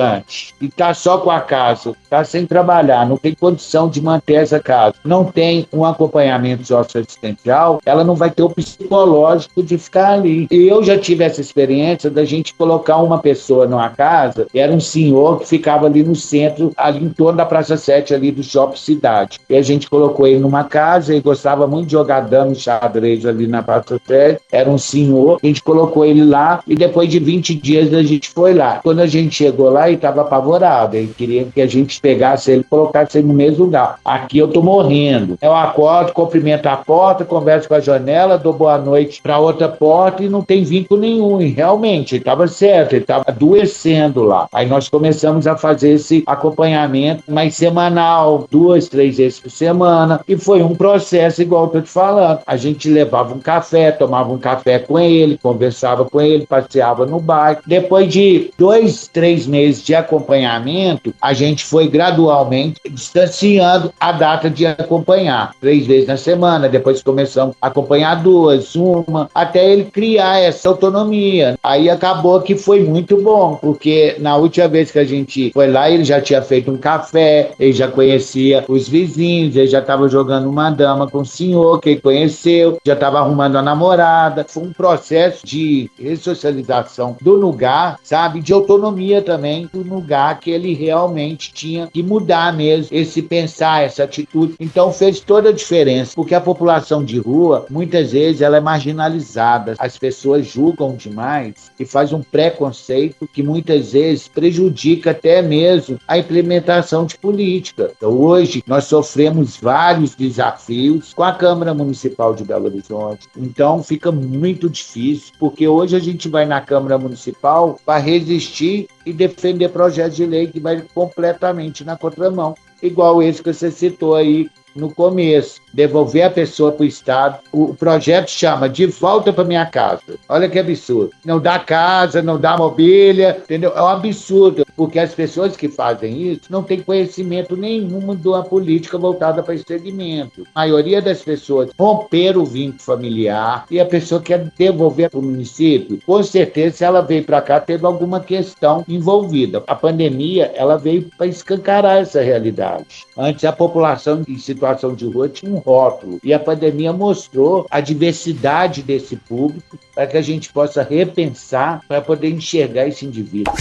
e está só com a casa, está sem trabalhar, não tem condição de manter essa casa, não tem um acompanhamento socioassistencial, ela não vai ter o psicológico de ficar ali. E eu já tive essa experiência da gente colocar uma pessoa numa casa, era um senhor que ficava ali no centro, ali em torno da Praça 7, ali do Shopping Cidade. E a gente colocou ele numa casa e gostava muito de jogar dama e xadrez ali na Praça 7, era um senhor, a gente colocou ele lá e depois de 20 dias a gente foi lá. Quando a gente chegou lá e estava apavorado, ele queria que a gente pegasse ele e colocasse ele no mesmo lugar. Aqui eu tô morrendo. Eu acordo, cumprimento a porta, converso com a janela, dou boa noite para outra porta e não tem vínculo nenhum. E realmente, ele estava certo, ele estava adoecendo lá. Aí nós começamos a fazer esse acompanhamento mais semanal, 2, 3 vezes por semana, e foi um processo igual eu tô te falando. A gente levava um café, tomava um café com ele, conversava com ele, passeava no bairro. Depois de 2, 3 meses de acompanhamento, a gente foi gradualmente distanciando a data de acompanhar. 3 vezes na semana, depois começamos a acompanhar 2, uma, até ele criar essa autonomia. Aí acabou que foi muito bom, porque na última vez que a gente foi lá, ele já tinha feito um café, ele já conhecia os vizinhos, ele já estava jogando uma dama com o senhor que ele conheceu, já estava arrumando a namorada. Foi um processo de ressocialização do lugar, sabe, de autonomia também do lugar, que ele realmente tinha que mudar mesmo esse pensar, essa atitude. Então fez toda a diferença, porque a população de rua, muitas vezes, ela é marginalizada. As pessoas julgam demais e faz um preconceito que muitas vezes prejudica até mesmo a implementação de política. Então hoje nós sofremos vários desafios com a Câmara Municipal de Belo Horizonte. Então fica muito difícil, porque hoje a gente vai na Câmara Municipal para resistir e defender projetos de lei que vai completamente na contramão, igual esse que você citou aí no começo, devolver a pessoa para o Estado. O projeto chama De Volta para Minha Casa. Olha que absurdo. Não dá casa, não dá mobília, entendeu? É um absurdo, porque as pessoas que fazem isso não têm conhecimento nenhum de uma política voltada para esse segmento. A maioria das pessoas romperam o vínculo familiar e a pessoa quer devolver para o município. Com certeza, se ela veio para cá, teve alguma questão envolvida. A pandemia, ela veio para escancarar essa realidade. Antes, a população em situação de rua tinha um rótulo, e a pandemia mostrou a diversidade desse público para que a gente possa repensar, para poder enxergar esse indivíduo.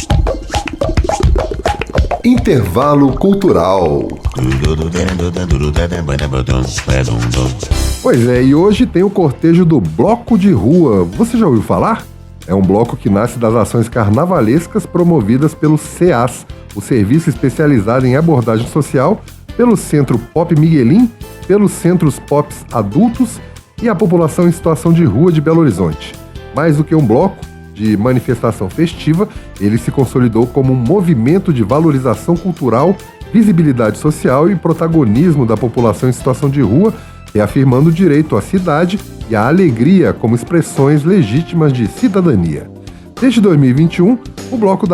Intervalo cultural. Pois é, e hoje tem o cortejo do Bloco de Rua. Você já ouviu falar? É um bloco que nasce das ações carnavalescas promovidas pelo CEAS, o Serviço Especializado em Abordagem Social, pelo Centro Pop Miguelim, pelos Centros Pops Adultos e a população em situação de rua de Belo Horizonte. Mais do que um bloco de manifestação festiva, ele se consolidou como um movimento de valorização cultural, visibilidade social e protagonismo da população em situação de rua, reafirmando o direito à cidade e à alegria como expressões legítimas de cidadania. Desde 2021, O Bloco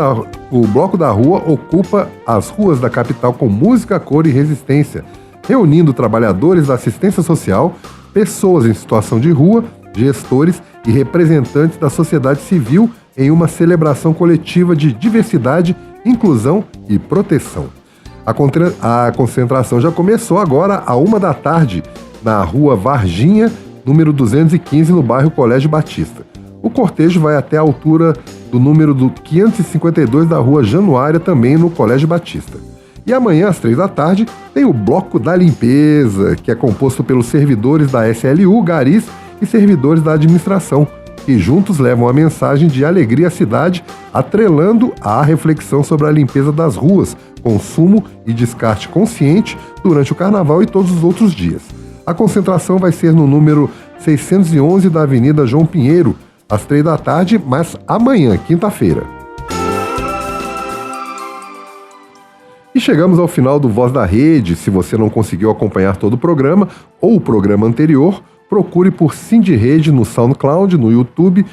da Rua ocupa as ruas da capital com música, cor e resistência, reunindo trabalhadores da assistência social, pessoas em situação de rua, gestores e representantes da sociedade civil em uma celebração coletiva de diversidade, inclusão e proteção. A concentração já começou agora à 13h, na rua Varginha, número 215, no bairro Colégio Batista. O cortejo vai até a altura do número 552 da rua Januária, também no Colégio Batista. E amanhã, às 15h, tem o Bloco da Limpeza, que é composto pelos servidores da SLU, garis e servidores da administração, que juntos levam a mensagem de alegria à cidade, atrelando à reflexão sobre a limpeza das ruas, consumo e descarte consciente durante o Carnaval e todos os outros dias. A concentração vai ser no número 611 da Avenida João Pinheiro, às 15h, mas amanhã, quinta-feira. E chegamos ao final do Voz da Rede. Se você não conseguiu acompanhar todo o programa ou o programa anterior, procure por Cindy Rede no SoundCloud, no YouTube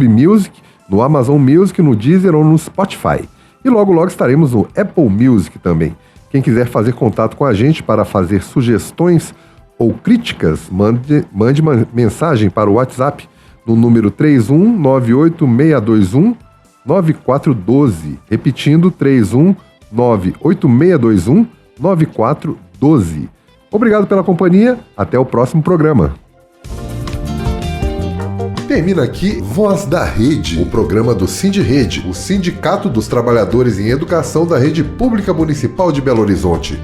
Music, no Amazon Music, no Deezer ou no Spotify. E logo estaremos no Apple Music também. Quem quiser fazer contato com a gente para fazer sugestões ou críticas, mande uma mensagem para o WhatsApp no número 31986219412. Repetindo, 31986219412. Obrigado pela companhia, até o próximo programa. Termina aqui Voz da Rede, o programa do Sindirede, o Sindicato dos Trabalhadores em Educação da Rede Pública Municipal de Belo Horizonte.